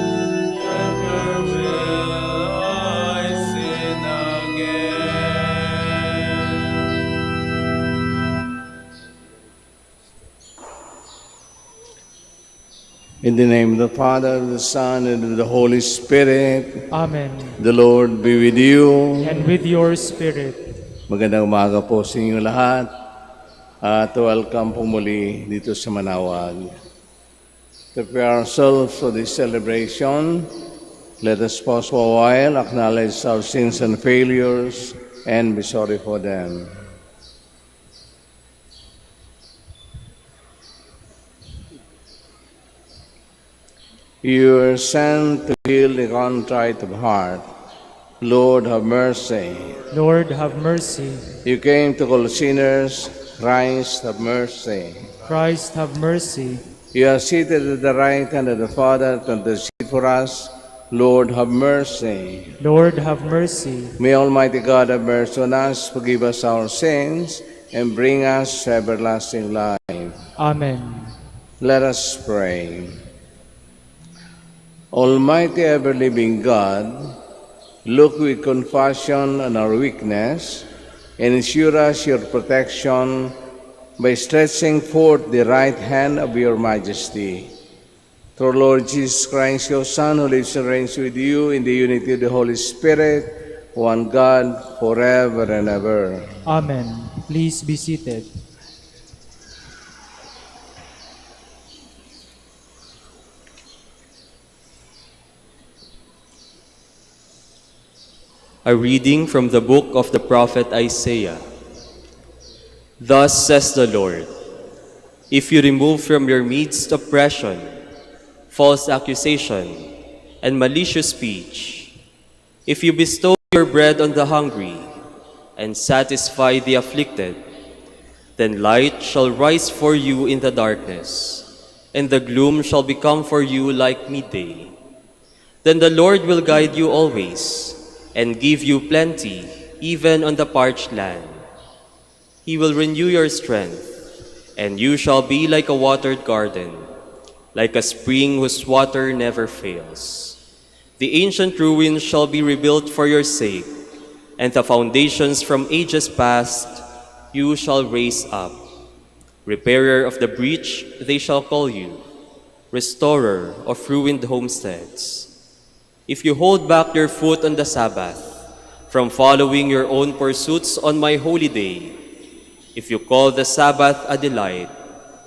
Speaker 2: never will I sin again.
Speaker 5: In the name of the Father, the Son, and of the Holy Spirit,
Speaker 1: Amen.
Speaker 5: the Lord be with you.
Speaker 1: And with your spirit.
Speaker 5: Magandang umaga po sa inyo lahat. At welcome po muli dito sa Manaoag. To prepare ourselves for this celebration, let us pause for a while, acknowledge our sins and failures, and be sorry for them. You are sent to heal the contrite of heart. Lord, have mercy.
Speaker 1: Lord, have mercy.
Speaker 5: You came to call sinners. Christ, have mercy.
Speaker 1: Christ, have mercy.
Speaker 5: You are seated at the right hand of the Father to intercede for us. Lord, have mercy.
Speaker 1: Lord, have mercy.
Speaker 5: May Almighty God have mercy on us, forgive us our sins, and bring us to everlasting life.
Speaker 1: Amen.
Speaker 5: Let us pray. Almighty ever-living God, look with compassion on our weakness and ensure us your protection by stretching forth the right hand of your majesty. Through Lord Jesus Christ, your Son, who lives and reigns with you in the unity of the Holy Spirit, one God, forever and ever.
Speaker 1: Amen. Please be seated.
Speaker 4: A reading from the book of the prophet Isaiah. Thus says the Lord, if you remove from your midst oppression, false accusation, and malicious speech, if you bestow your bread on the hungry and satisfy the afflicted, then light shall rise for you in the darkness, and the gloom shall become for you like midday. Then the Lord will guide you always, and give you plenty, even on the parched land. He will renew your strength, and you shall be like a watered garden, like a spring whose water never fails. The ancient ruins shall be rebuilt for your sake, and the foundations from ages past you shall raise up. Repairer of the breach they shall call you, restorer of ruined homesteads. If you hold back your foot on the Sabbath from following your own pursuits on my holy day, if you call the Sabbath a delight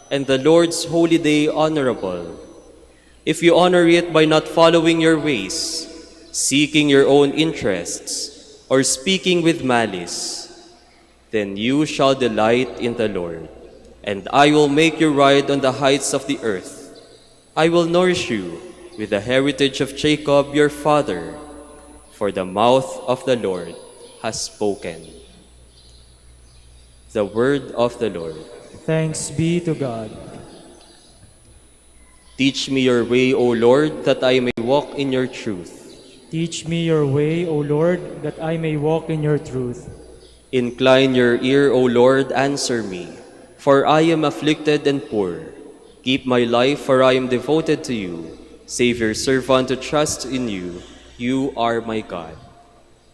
Speaker 4: and the Lord's holy day honorable, if you honor it by not following your ways, seeking your own interests, or speaking with malice, then you shall delight in the Lord, and I will make you ride on the heights of the earth. I will nourish you with the heritage of Jacob your father, for the mouth of the Lord has spoken. The word of the Lord.
Speaker 1: Thanks be to God.
Speaker 4: Teach me your way, O Lord, that I may walk in your truth.
Speaker 1: Teach me your way, O Lord, that I may walk in your truth.
Speaker 4: Incline your ear, O Lord, answer me, for I am afflicted and poor. Keep my life, for I am devoted to you. Save your servant to trust in you. You are my God.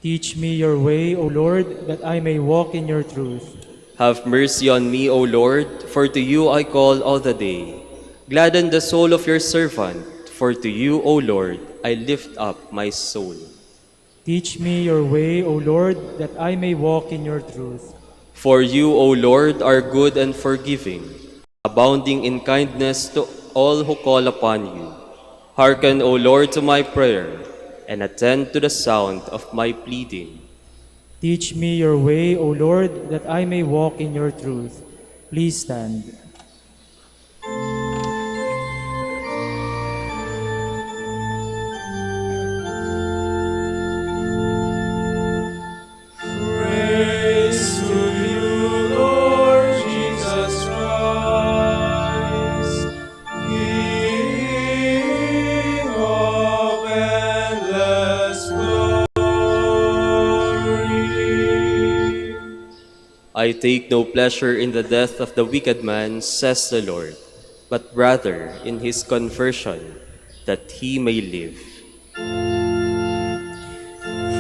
Speaker 1: Teach me your way, O Lord, that I may walk in your truth.
Speaker 4: Have mercy on me, O Lord, for to you I call all the day. Gladden the soul of your servant, for to you, O Lord, I lift up my soul.
Speaker 1: Teach me your way, O Lord, that I may walk in your truth.
Speaker 4: For you, O Lord, are good and forgiving, abounding in kindness to all who call upon you. Hearken, O Lord, to my prayer, and attend to the sound of my pleading.
Speaker 1: Teach me your way, O Lord, that I may walk in your truth. Please stand.
Speaker 2: Praise to you, Lord Jesus Christ, King of endless glory.
Speaker 4: I take no pleasure in the death of the wicked man, says the Lord, but rather in his conversion, that he may live.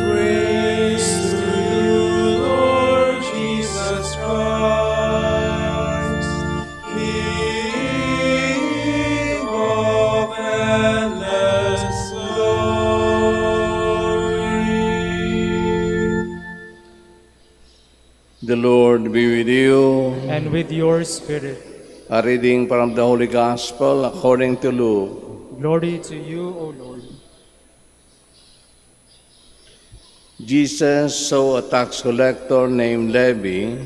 Speaker 2: Praise to you, Lord Jesus Christ, King of endless glory.
Speaker 5: The Lord be with you.
Speaker 1: And with your spirit.
Speaker 5: A reading from the Holy Gospel according to Luke.
Speaker 1: Glory to you, O Lord.
Speaker 5: Jesus saw a tax collector named Levi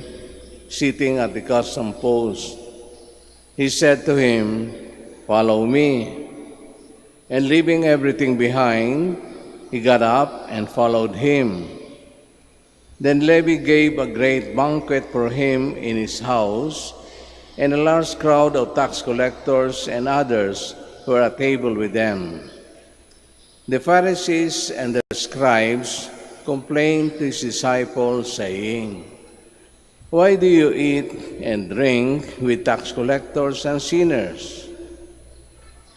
Speaker 5: sitting at the custom post. He said to him, "Follow me." And leaving everything behind, he got up and followed him. Then Levi gave a great banquet for him in his house, and a large crowd of tax collectors and others were at table with them. The Pharisees and the scribes complained to his disciples, saying, "Why do you eat and drink with tax collectors and sinners?"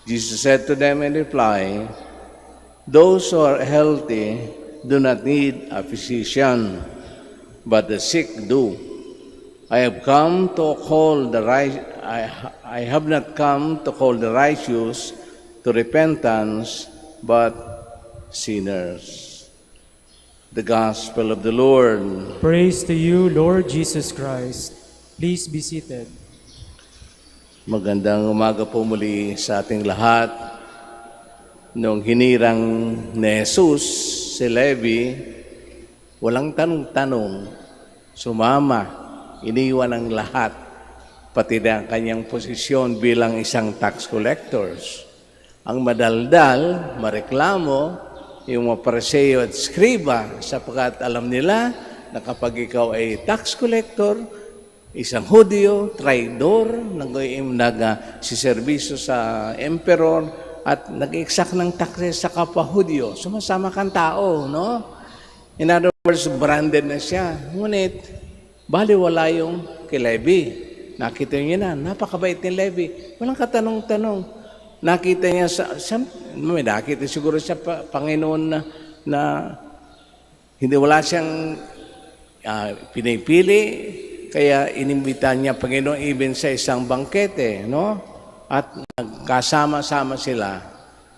Speaker 5: Jesus said to them in reply, "Those who are healthy do not need a physician, but the sick do. I have not come to call the righteous to repentance, but sinners." The Gospel of the Lord.
Speaker 1: Praise to you, Lord Jesus Christ. Please be seated.
Speaker 5: Magandang umaga po muli sa ating lahat. Nung hinirang ni Jesus si Levi, walang tanong-tanong, sumama, iniwan ang lahat, pati na ang kanyang posisyon bilang isang tax collectors. Ang madaldal, mareklamo, yung mga Pariseo at Skriba, sapagkat alam nila na kapag ikaw ay tax collector, isang Hudyo, traidor, nag-siservisyo sa emperor, at nag-exact ng taxes sa kapwa Hudyo, sumasama kang tao, no? In other words, branded na siya. Ngunit, baliwala yung kay Levi. Nakita niyo na, napakabait ni Levi. Walang katanong-tanong. Nakita niya may nakita siguro siya Panginoon na hindi wala siyang pinipili, kaya inimbita niya Panginoon even sa isang bangkete, no? At nagkasama-sama sila.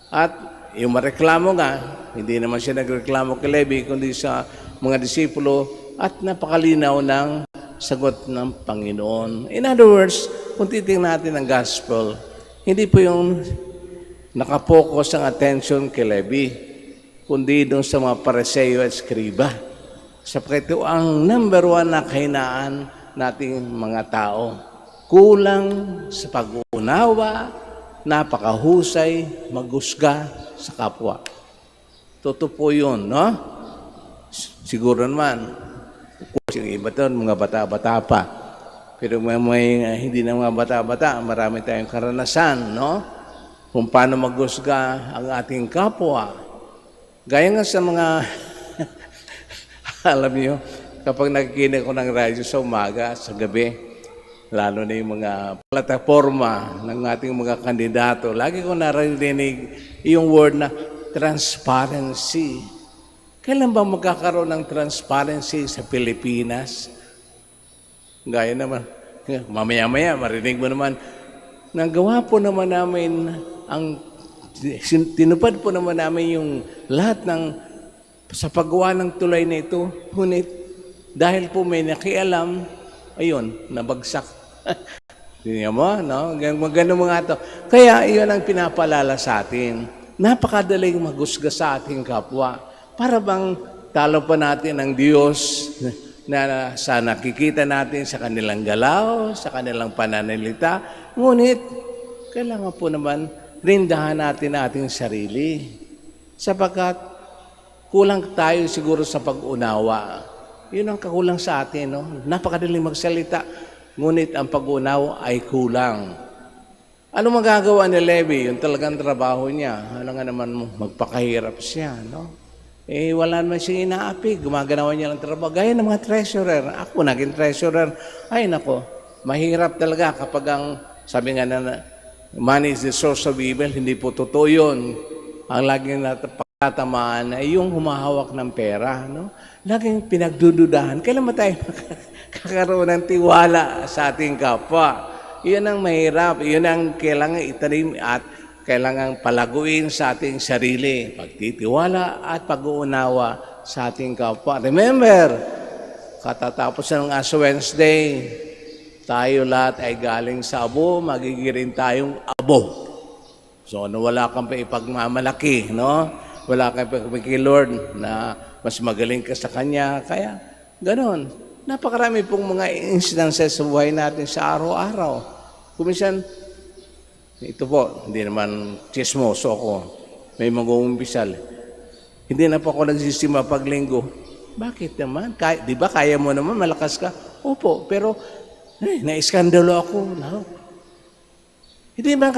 Speaker 5: At yung mareklamo nga, hindi naman siya nagreklamo kay Levi, kundi sa mga disipulo, at napakalinaw ng sagot ng Panginoon. In other words, kung titingnan natin ang gospel, hindi po yung nakapokus ang attention kay Levi, kundi doon sa mga Pariseo at Skriba. Sapagkat ito ang number one na kahinaan nating mga tao. Kulang sa pag-uunawa, napakahusay, maghusga sa kapwa. Totoo po yun, no? Siguro naman, yung iba doon, mga bata-bata pa. Pero may hindi na mga bata-bata, marami tayong karanasan, no? Kung paano maghusga ang ating kapwa. Gaya nga sa mga, alam niyo, kapag nakikinig ko ng radyo sa umaga, sa gabi, lalo na yung mga plataforma ng ating mga kandidato, lagi ko narinig yung word na transparency. Kailan ba magkakaroon ng transparency sa Pilipinas? Gaya naman, mamaya-maya, marinig mo naman, nagawa po naman namin tinupad po naman namin yung lahat ng sa paggawa ng tulay na ito. Ngunit dahil po may nakialam ayun, nabagsak. Tingnan mo, no? Ganun mga to. Kaya iyon ang pinapalala sa atin. Napakadaling maghusga sa ating kapwa. Para bang talo pa natin ang Diyos na sa nakikita natin sa kanilang galaw, sa kanilang pananalita. Ngunit, kailangan po naman rindahan natin ating sarili. Sapagkat kulang tayo siguro sa pag-unawa. Yun ang kakulang sa atin, no? Napakadaling magsalita. Ngunit ang pag-unawa ay kulang. Ano magagawa ni Levi? Yung talagang trabaho niya. Ano nga naman magpakahirap siya, no? Wala naman siyang inaapi. Gumaganawa niya ng trabaho. Gaya ng mga treasurer. Ako naging treasurer. Ay, nako. Mahirap talaga kapag ang, sabi nga na, money is the source of evil. Hindi po totoo yun. Ang laging pagkatamaan ay yung humahawak ng pera, no? Laging pinagdududahan. Kailan ba tayo kakaroon ng tiwala sa ating kapwa? Iyon ang mahirap. Iyon ang kailangan itanim at kailangan palaguin sa ating sarili. Pagtitiwala at pag-uunawa sa ating kapwa. Remember, katatapos ng Ash Wednesday, tayo lahat ay galing sa abo, magigirin tayong abo. So, wala kang pa ipagmamalaki, no? Wala kang kay Lord na mas magaling ka sa Kanya. Kaya, ganon. Napakarami pong mga instances sa buhay natin sa araw-araw. Kuminsan, ito po, hindi naman chismoso ako. May mag-uumpisal. Hindi na po ako nagsisima paglinggo. Bakit naman? Di ba kaya mo naman, malakas ka? Opo, pero naiskandalo ako. No? Hindi ba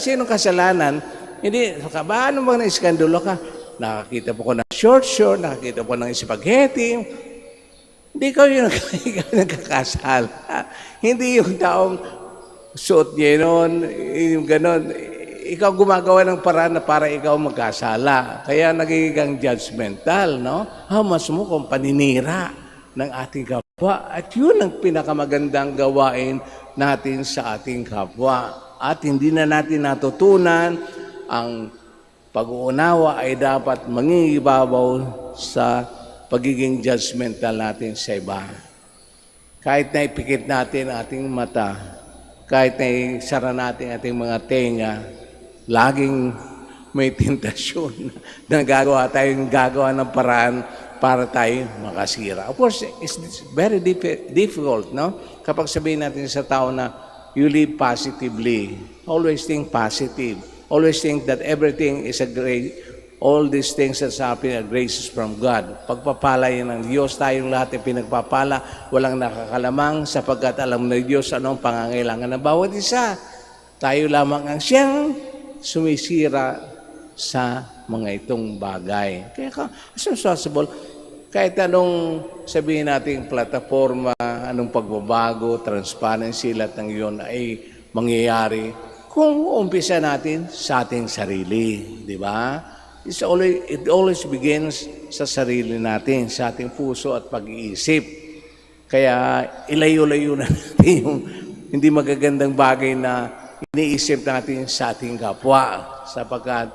Speaker 5: sinong kasalanan? Hindi, paano bang naiskandalo ka? Nakakita po ko ng short, nakakita po ng spaghetti. Hindi ikaw yung nagkakasal. Hindi yung taong suot niya nun, yung ganon. Ikaw gumagawa ng paraan na para ikaw magkasala. Kaya nagiging judgmental, no? Hamas mo kung paninira ng ating kapwa. At yun ang pinakamagandang gawain natin sa ating kapwa. At hindi na natin natutunan ang pag-uunawa ay dapat mangingibabaw sa pagiging judgmental natin sa iba. Kahit na ipikit natin ating mata, kahit na isara natin ating mga tenga, laging may tentasyon na gagawa ng paraan para tayo makasira. Of course, it's very difficult, no? Kapag sabihin natin sa tao na you live positively, always think positive. Always think that everything is a grace. All these things that's happening are graces from God. Pagpapala yan ng Diyos. Tayong lahat ay pinagpapala. Walang nakakalamang sapagkat alam ng Diyos anong pangangailangan ng bawat isa. Tayo lamang ang siyang sumisira sa mga itong bagay. Kaya as soon as possible, kahit anong sabihin nating plataforma, anong pagbabago, transparency, lahat ng iyon ay mangyayari kung umpisa natin sa ating sarili, di ba? It always begins sa sarili natin, sa ating puso at pag-iisip. Kaya ilayo-layo na natin yung hindi magagandang bagay na iniisip natin sa ating kapwa. Sapagkat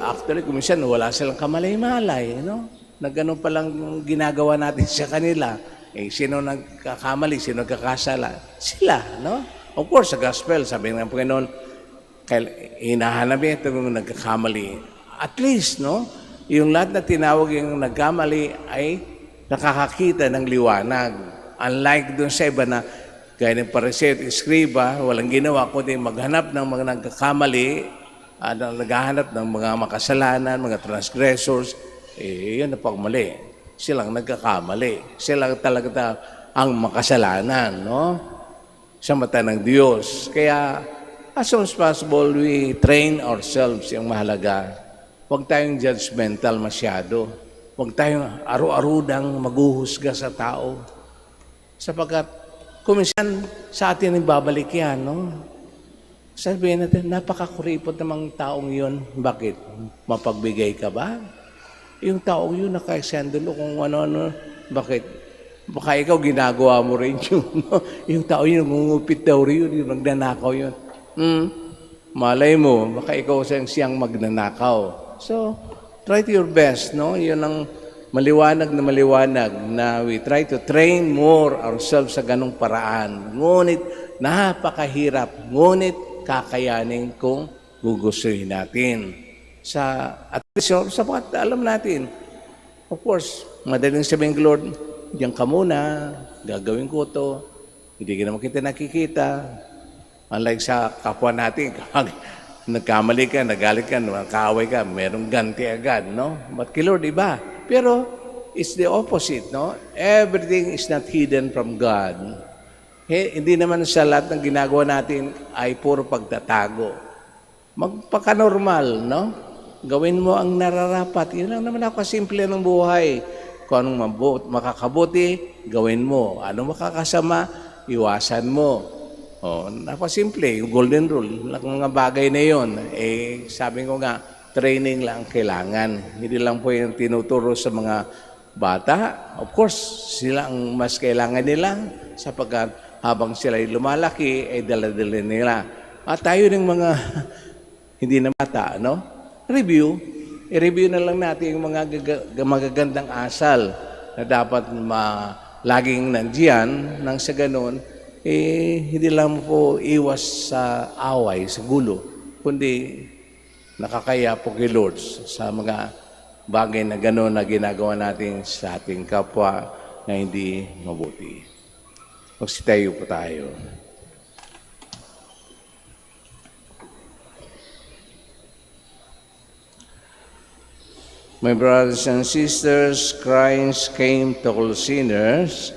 Speaker 5: actually, kuminsan wala silang kamalay-malay, no? Na ganun palang ginagawa natin sa kanila. Sino nagkakamali, sino nagkakasala? Sila, no? Of course, sa gospel, sabi ng Panginoon, hinahanap niya itong nagkakamali. At least, no? Yung lahat na tinawag yung nagkamali ay nakakakita ng liwanag. Unlike dun sa iba na gaya ng Pariseo at Eskriba, walang ginawa kundi maghanap ng mga nagkakamali, naghahanap ng mga makasalanan, mga transgressors, yun na pagmali. Silang nagkakamali. Silang talaga ang makasalanan, no? Sa mata ng Diyos. Kaya, as soon as possible, we train ourselves yung mahalaga. Huwag tayong judgmental masyado. Huwag tayong aru-arudang maghuhusga sa tao. Sapagkat, kuminsan sa atin ang babalik yan, no? Sabihin natin, napakakuripot namang taong yun. Bakit? Mapagbigay ka ba? Yung taong yun, nakaisendalo kung ano-ano. Bakit? Baka ikaw ginagawa mo rin yun. No? Yung tao yun, ngungupit daw rin yun, yung magnanakaw yun. Malay mo, baka ikaw siyang magnanakaw. So, try to your best, no? Yun ang maliwanag na we try to train more ourselves sa ganong paraan. Ngunit napakahirap, ngunit kakayanin kung gugustuhin natin. At least, sapagat alam natin, of course, madaling sabihin, Lord, diyan ka muna, gagawin ko to, hindi ka naman kita nakikita. Unlike sa kapwa natin, kapag nagkamali ka, nagalit ka, kaaway ka, merong ganti agad, no? But kay Lord, iba. Pero, it's the opposite, no? Everything is not hidden from God. Hindi naman sa lahat ng ginagawa natin ay puro pagtatago. Magpaka-normal, no? Gawin mo ang nararapat. Yun lang naman ako simple ng buhay. Kung anong makakabuti, gawin mo. Anong makakasama, iwasan mo. Napasimple, yung golden rule, mga bagay na yon. Sabi ko nga, training lang kailangan. Hindi lang po yung tinuturo sa mga bata. Of course, sila ang mas kailangan nila sapagkat habang sila lumalaki, ay dala-dala nila. At tayo ng mga hindi na bata, no? I-review na lang natin yung mga magagandang asal na dapat laging nandiyan nang sa ganun, hindi lang po iwas sa away, sa gulo, kundi nakakaya po kay Lord sa mga bagay na gano'n na ginagawa natin sa ating kapwa na hindi mabuti. Magsitayo po tayo. My brothers and sisters, Christ came to all sinners,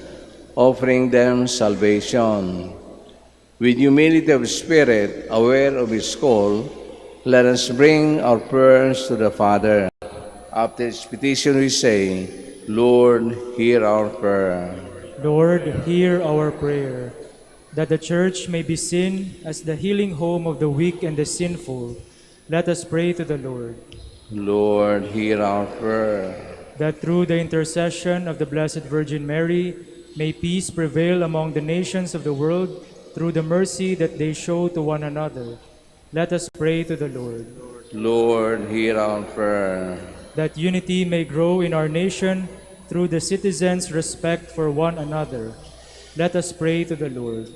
Speaker 5: offering them salvation. With humility of spirit, aware of His call, let us bring our prayers to the Father. After His petition we say, Lord, hear our prayer.
Speaker 1: Lord, hear our prayer. That the Church may be seen as the healing home of the weak and the sinful, let us pray to the Lord.
Speaker 5: Lord, hear our prayer.
Speaker 1: That through the intercession of the Blessed Virgin Mary, may peace prevail among the nations of the world through the mercy that they show to one another. Let us pray to the Lord.
Speaker 5: Lord, hear our prayer.
Speaker 1: That unity may grow in our nation through the citizens' respect for one another. Let us pray to the Lord.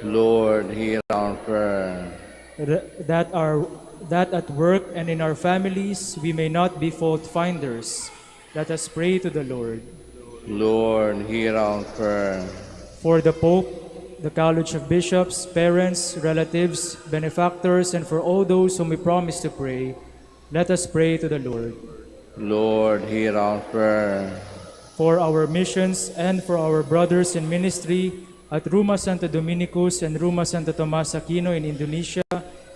Speaker 5: Lord, hear our prayer.
Speaker 1: That at work and in our families we may not be fault finders. Let us pray to the Lord.
Speaker 5: Lord, hear our prayer.
Speaker 1: For the Pope, the College of Bishops, parents, relatives, benefactors, and for all those whom we promise to pray, let us pray to the Lord.
Speaker 5: Lord, hear our prayer.
Speaker 1: For our missions and for our brothers in ministry at Ruma Santo Dominicus and Ruma Santo Tomas Aquino in Indonesia,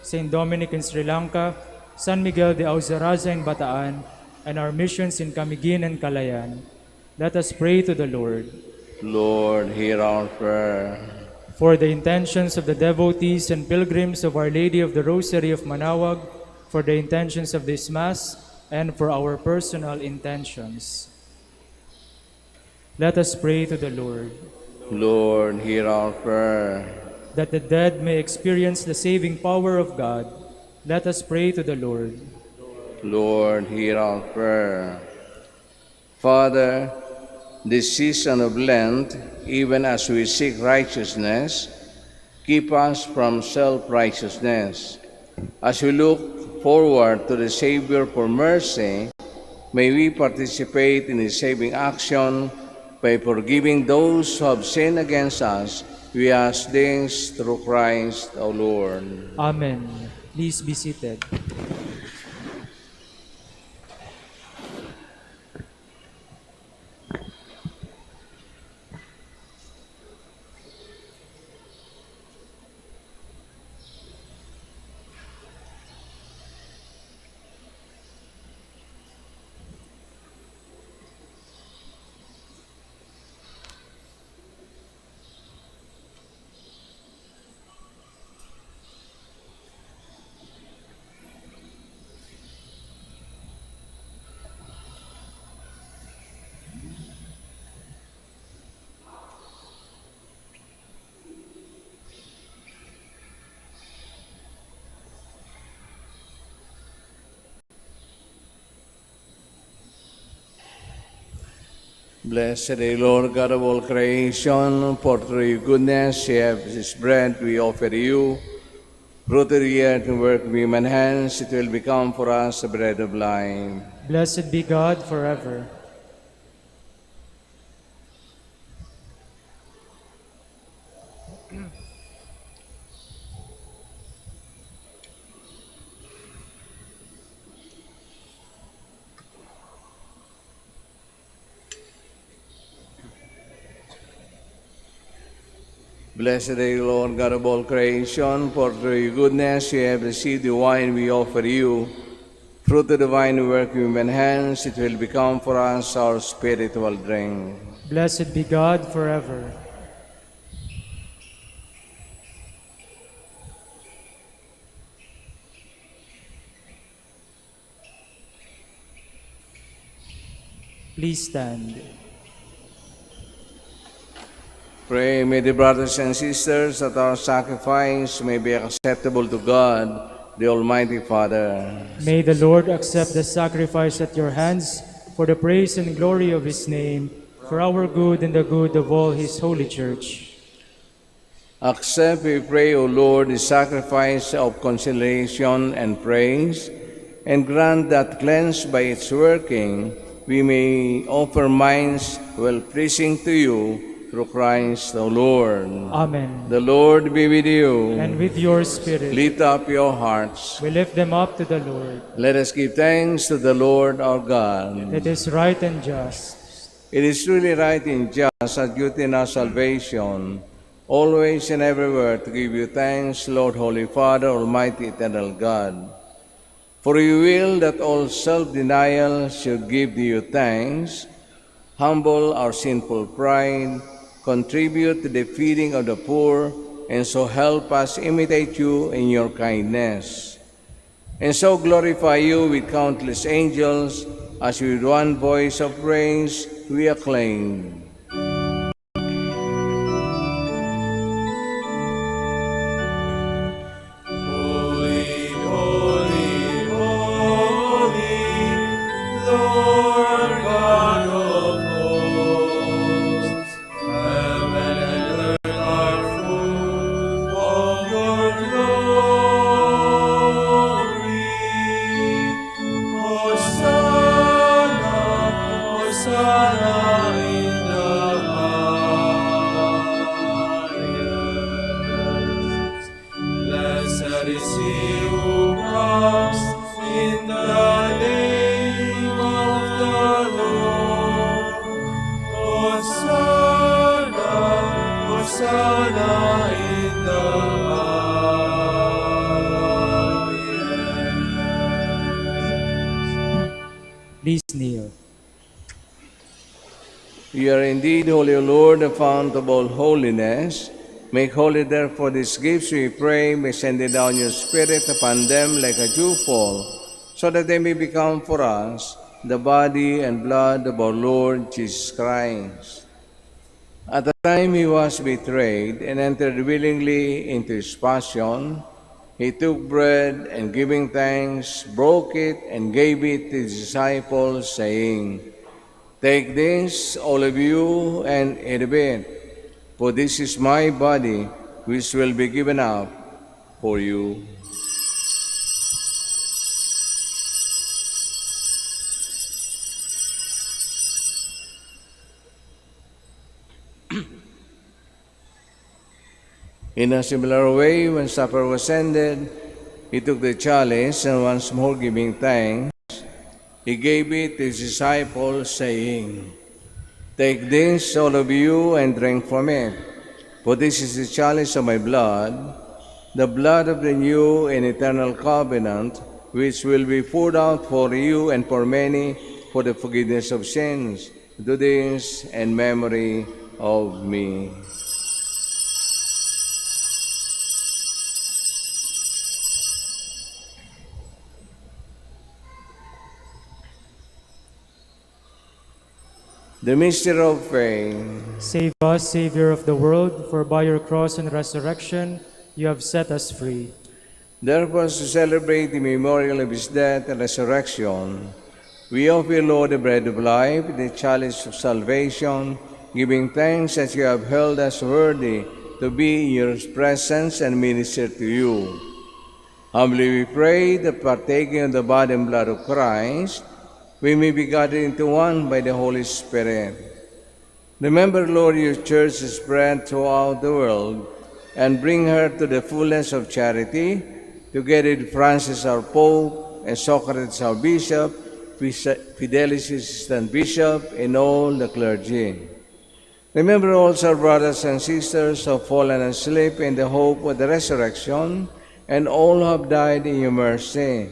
Speaker 1: St. Dominic in Sri Lanka, San Miguel de Auzaraza in Bataan, and our missions in Camiguin and Calayan, let us pray to the Lord.
Speaker 5: Lord, hear our prayer.
Speaker 1: For the intentions of the devotees and pilgrims of Our Lady of the Rosary of Manaoag, for the intentions of this Mass, and for our personal intentions. Let us pray to the Lord.
Speaker 5: Lord, hear our prayer.
Speaker 1: That the dead may experience the saving power of God, let us pray to the Lord.
Speaker 5: Lord, hear our prayer. Father, this season of Lent, even as we seek righteousness, keep us from self-righteousness. As we look forward to the Savior for mercy, may we participate in His saving action by forgiving those who have sinned against us. We ask this through Christ our Lord.
Speaker 1: Amen. Please be seated.
Speaker 5: Blessed are you, Lord God of all creation, for through your goodness you have this bread we offer you. Fruit of the earth and work of human hands, it will become for us the bread of life.
Speaker 1: Blessed be God forever.
Speaker 5: Blessed are you, Lord God of all creation, for through your goodness you have received the wine we offer you. Fruit of the vine work of human hands, it will become for us our spiritual drink.
Speaker 1: Blessed be God forever. Please stand.
Speaker 5: Pray, may the brothers and sisters, that our sacrifice may be acceptable to God, the Almighty Father.
Speaker 1: May the Lord accept the sacrifice at your hands for the praise and glory of his name, for our good and the good of all his holy church.
Speaker 5: Accept, we pray, O Lord, the sacrifice of conciliation and praise, and grant that, cleansed by its working, we may offer minds well-pleasing to you, through Christ the Lord.
Speaker 1: Amen.
Speaker 5: The Lord be with you.
Speaker 1: And with your spirit,
Speaker 5: Lift up your hearts.
Speaker 1: we lift them up to the Lord.
Speaker 5: Let us give thanks to the Lord our God.
Speaker 1: It is right and just.
Speaker 5: It is truly right and just, our duty and our salvation, always and everywhere to give you thanks, Lord, Holy Father, Almighty, eternal God. For you will that all self-denial should give to you thanks, humble our sinful pride, contribute to the feeding of the poor, and so help us imitate you in your kindness. And so glorify you with countless angels, as with one voice of praise we acclaim.
Speaker 1: Please kneel.
Speaker 5: You are indeed holy, O Lord, the fount of all holiness. Make holy, therefore, these gifts, we pray, may send down your Spirit upon them like a dewfall, so that they may become for us the body and blood of our Lord Jesus Christ. At the time he was betrayed and entered willingly into his passion, he took bread and, giving thanks, broke it and gave it to his disciples, saying, "Take this, all of you, and eat of it, for this is my body, which will be given up for you." In a similar way, when supper was ended, he took the chalice, and once more giving thanks, he gave it to his disciples, saying, "Take this, all of you, and drink from it, for this is the chalice of my blood, the blood of the new and eternal covenant, which will be poured out for you and for many for the forgiveness of sins. Do this in memory of me." The mystery of faith.
Speaker 1: Save us, Savior of the world, for by your cross and resurrection you have set us free.
Speaker 5: Therefore, to celebrate the memorial of his death and resurrection, We offer, Lord, the bread of life, the chalice of salvation, giving thanks as you have held us worthy to be in your presence and minister to you. Humbly we pray that partaking of the body and blood of Christ, we may be gathered into one by the Holy Spirit. Remember, Lord, your church is spread throughout the world, and bring her to the fullness of charity, together with Francis our Pope, and Socrates our Bishop, Fidelis his assistant Bishop, and all the clergy. Remember also our brothers and sisters who have fallen asleep in the hope of the resurrection, and all who have died in your mercy.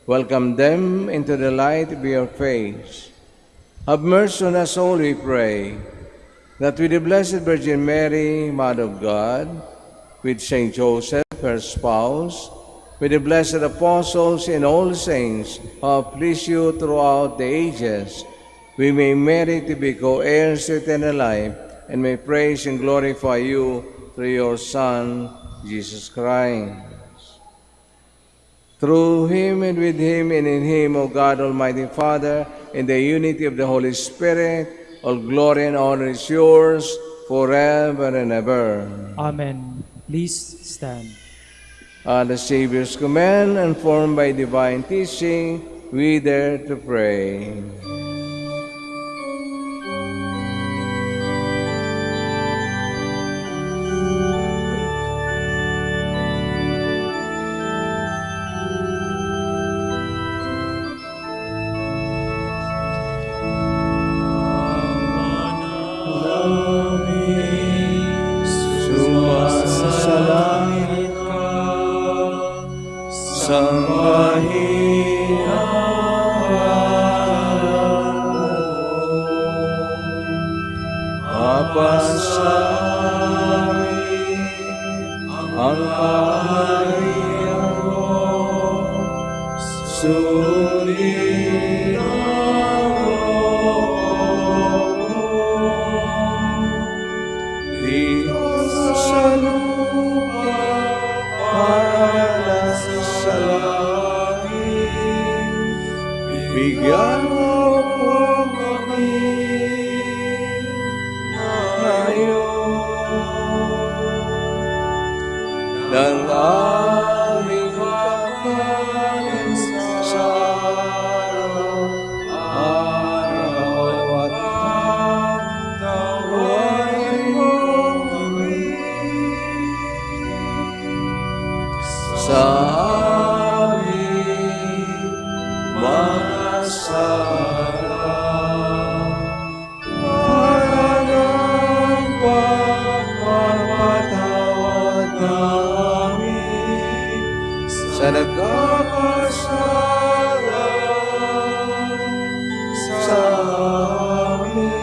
Speaker 5: Welcome them into the light of your face. Have mercy on us all, we pray, that with the Blessed Virgin Mary, Mother of God, with Saint Joseph, her spouse, with the blessed apostles and all saints who have pleased you throughout the ages, we may merit to be co-heirs to eternal life, and may praise and glorify you through your Son, Jesus Christ. Through him and with him and in him, O God, Almighty Father, in the unity of the Holy Spirit, all glory and honor is yours forever and ever.
Speaker 1: Amen. Please stand.
Speaker 5: At the Savior's command and formed by divine teaching, we dare to pray.
Speaker 2: Sumasalangit ka, sambahin ang ngalan mo. Mapasa amin ang kaharian mo, sundin ang loob mo. Dito sa lupa para sa langit, bigyan mo po kami ngayon ng aming kakanin sa araw-araw at pagtawarin mo kami sa aming mga sala para ng pagpapatawad namin sa nagkakasala sa amin.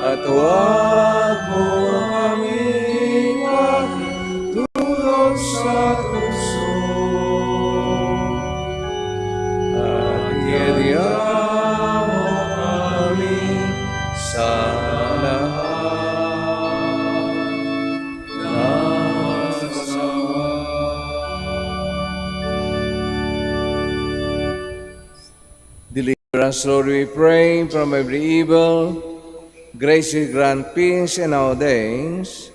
Speaker 2: At huwag mo kaming magtulog sa tukso, at iadya mo kami sa lahat ng masama. Deliver us, Lord, we pray, from every evil. Graciously grant peace in our days,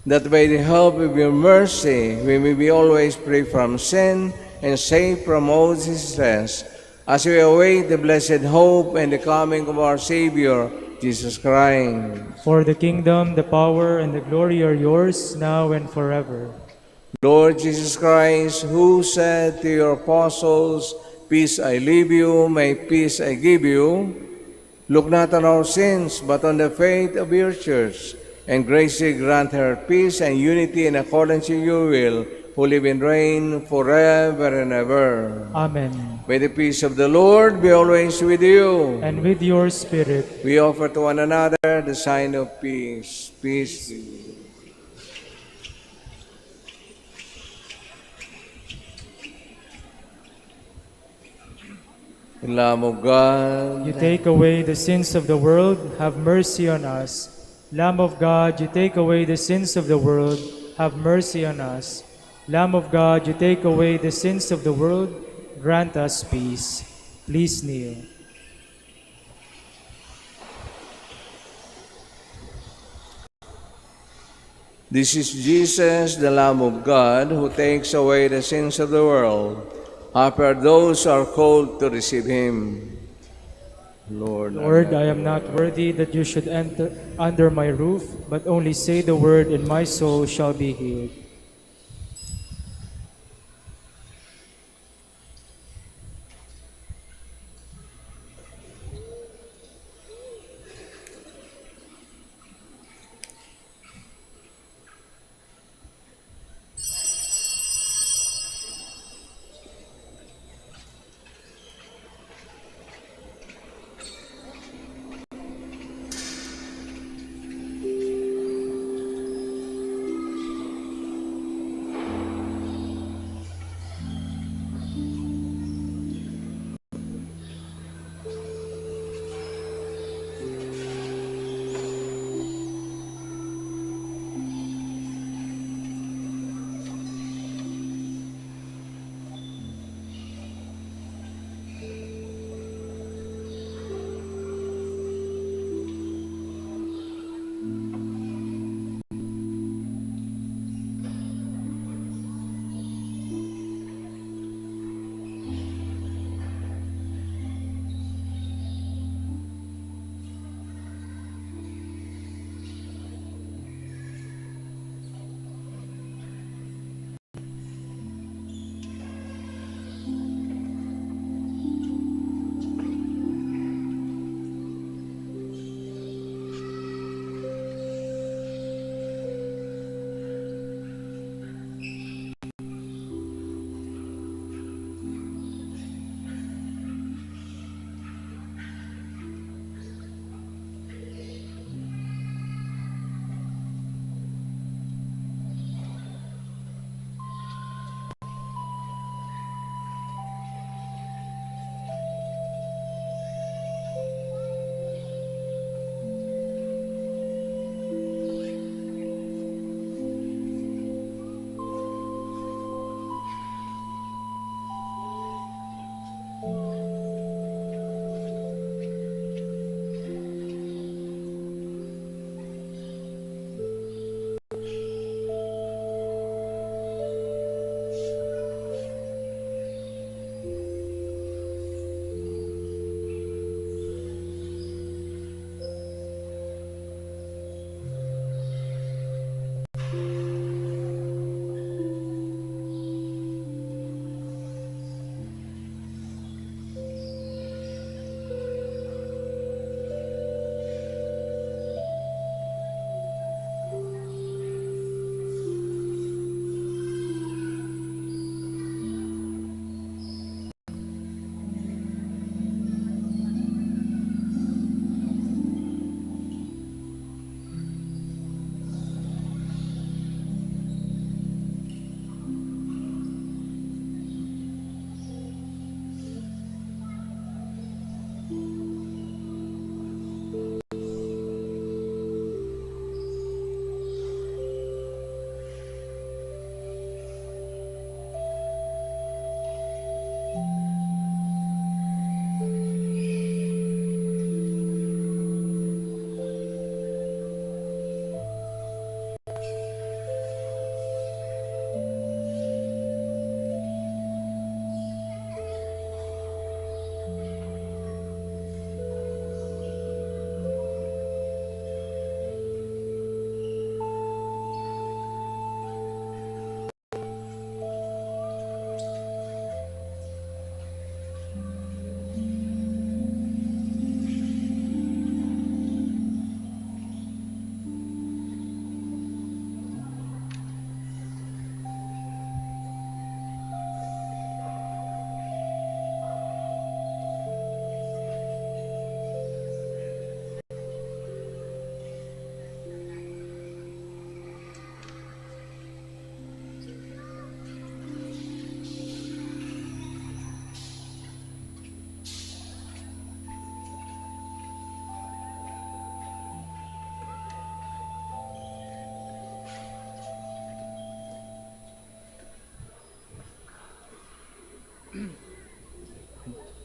Speaker 2: that by the help of your mercy we may be always free from sin and safe from all distress, as we await the blessed hope and the coming of our Savior, Jesus Christ.
Speaker 1: For the kingdom, the power, and the glory are yours, now and forever.
Speaker 5: Lord Jesus Christ, who said to your apostles, "Peace I leave you, my peace I give you," look not on our sins, but on the faith of your church, and graciously grant her peace and unity in accordance with your will, who live and reign forever and ever.
Speaker 1: Amen.
Speaker 5: May the peace of the Lord be always with you.
Speaker 1: And with your spirit.
Speaker 5: We offer to one another the sign of peace. Peace to you. Lamb of God,
Speaker 1: You take away the sins of the world, have mercy on us. Lamb of God, you take away the sins of the world, have mercy on us. Lamb of God, you take away the sins of the world, grant us peace. Please kneel.
Speaker 5: This is Jesus, the Lamb of God, who takes away the sins of the world. Happy are those who are called to receive him. Lord,
Speaker 1: Lord, I am not worthy that you should enter under my roof, but only say the word and my soul shall be healed.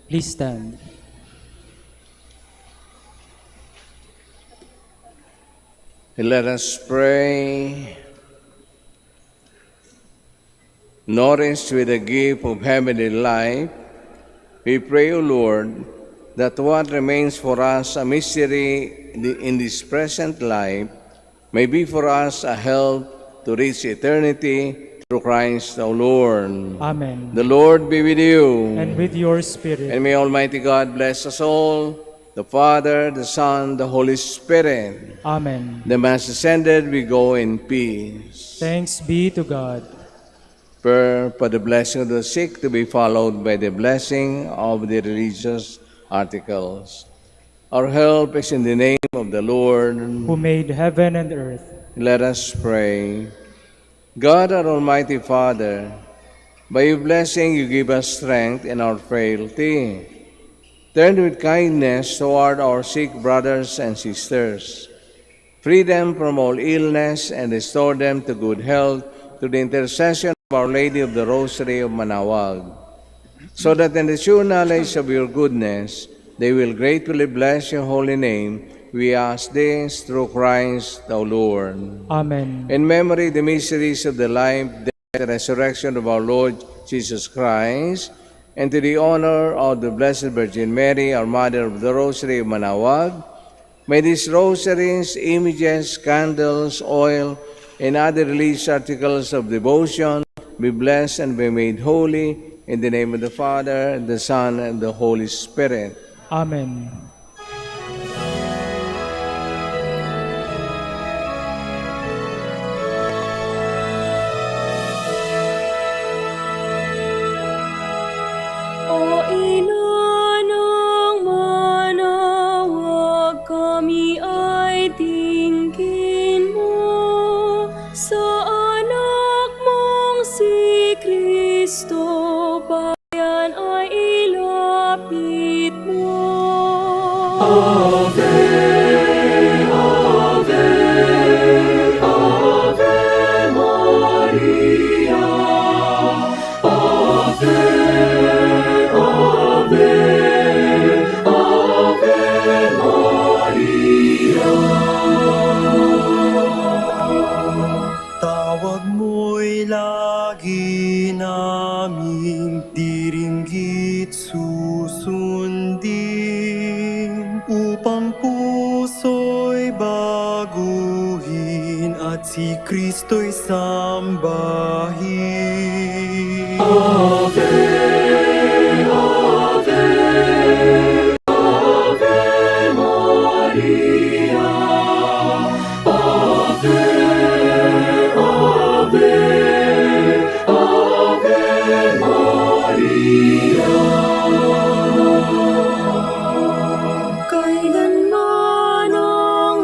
Speaker 1: Please stand.
Speaker 5: Let us pray. Nourished with the gift of heavenly life, we pray, O Lord, that what remains for us a mystery in this present life may be for us a help to reach eternity through Christ our Lord.
Speaker 1: Amen.
Speaker 5: The Lord be with you.
Speaker 1: And with your spirit.
Speaker 5: And may Almighty God bless us all, the Father, the Son, the Holy Spirit.
Speaker 1: Amen.
Speaker 5: The Mass is ended, we go in peace.
Speaker 1: Thanks be to God.
Speaker 5: Prayer for the blessing of the sick to be followed by the blessing of the religious articles. Our help is in the name of the Lord,
Speaker 1: who made heaven and earth.
Speaker 5: Let us pray. God, our Almighty Father, by your blessing you give us strength in our frailty. Turn with kindness toward our sick brothers and sisters. Free them from all illness and restore them to good health through the intercession of Our Lady of the Rosary of Manaoag, so that in the true knowledge of your goodness, they will gratefully bless your holy name. We ask this through Christ our Lord.
Speaker 1: Amen.
Speaker 5: In memory of the mysteries of the life, death, and resurrection of our Lord Jesus Christ, and to the honor of the Blessed Virgin Mary, our Mother of the Rosary of Manaoag, may these rosaries, images, candles, oil, and other religious articles of devotion be blessed and be made holy in the name of the Father, the Son, and the Holy Spirit.
Speaker 1: Amen.
Speaker 6: O Ina ng Manaoag, kami ay tingin mo sa anak mong si Kristo, bayan ay ilapit mo. Ave, Ave, Ave Maria, Ave, Ave, Ave Maria.
Speaker 7: Tawag mo'y lagi naming diringgit susundin, upang puso'y baguhin at si Kristo'y sambahin.
Speaker 6: Ave, Ave, Ave Maria, Ave, Ave, Ave Maria. Kailanman ang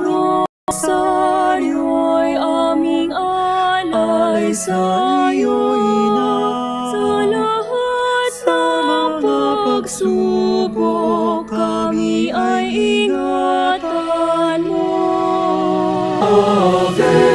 Speaker 6: rosaryo'y aming alay sa iyo, Ina. Sa lahat ng pagsubok, kami ay ingatan mo. Ave,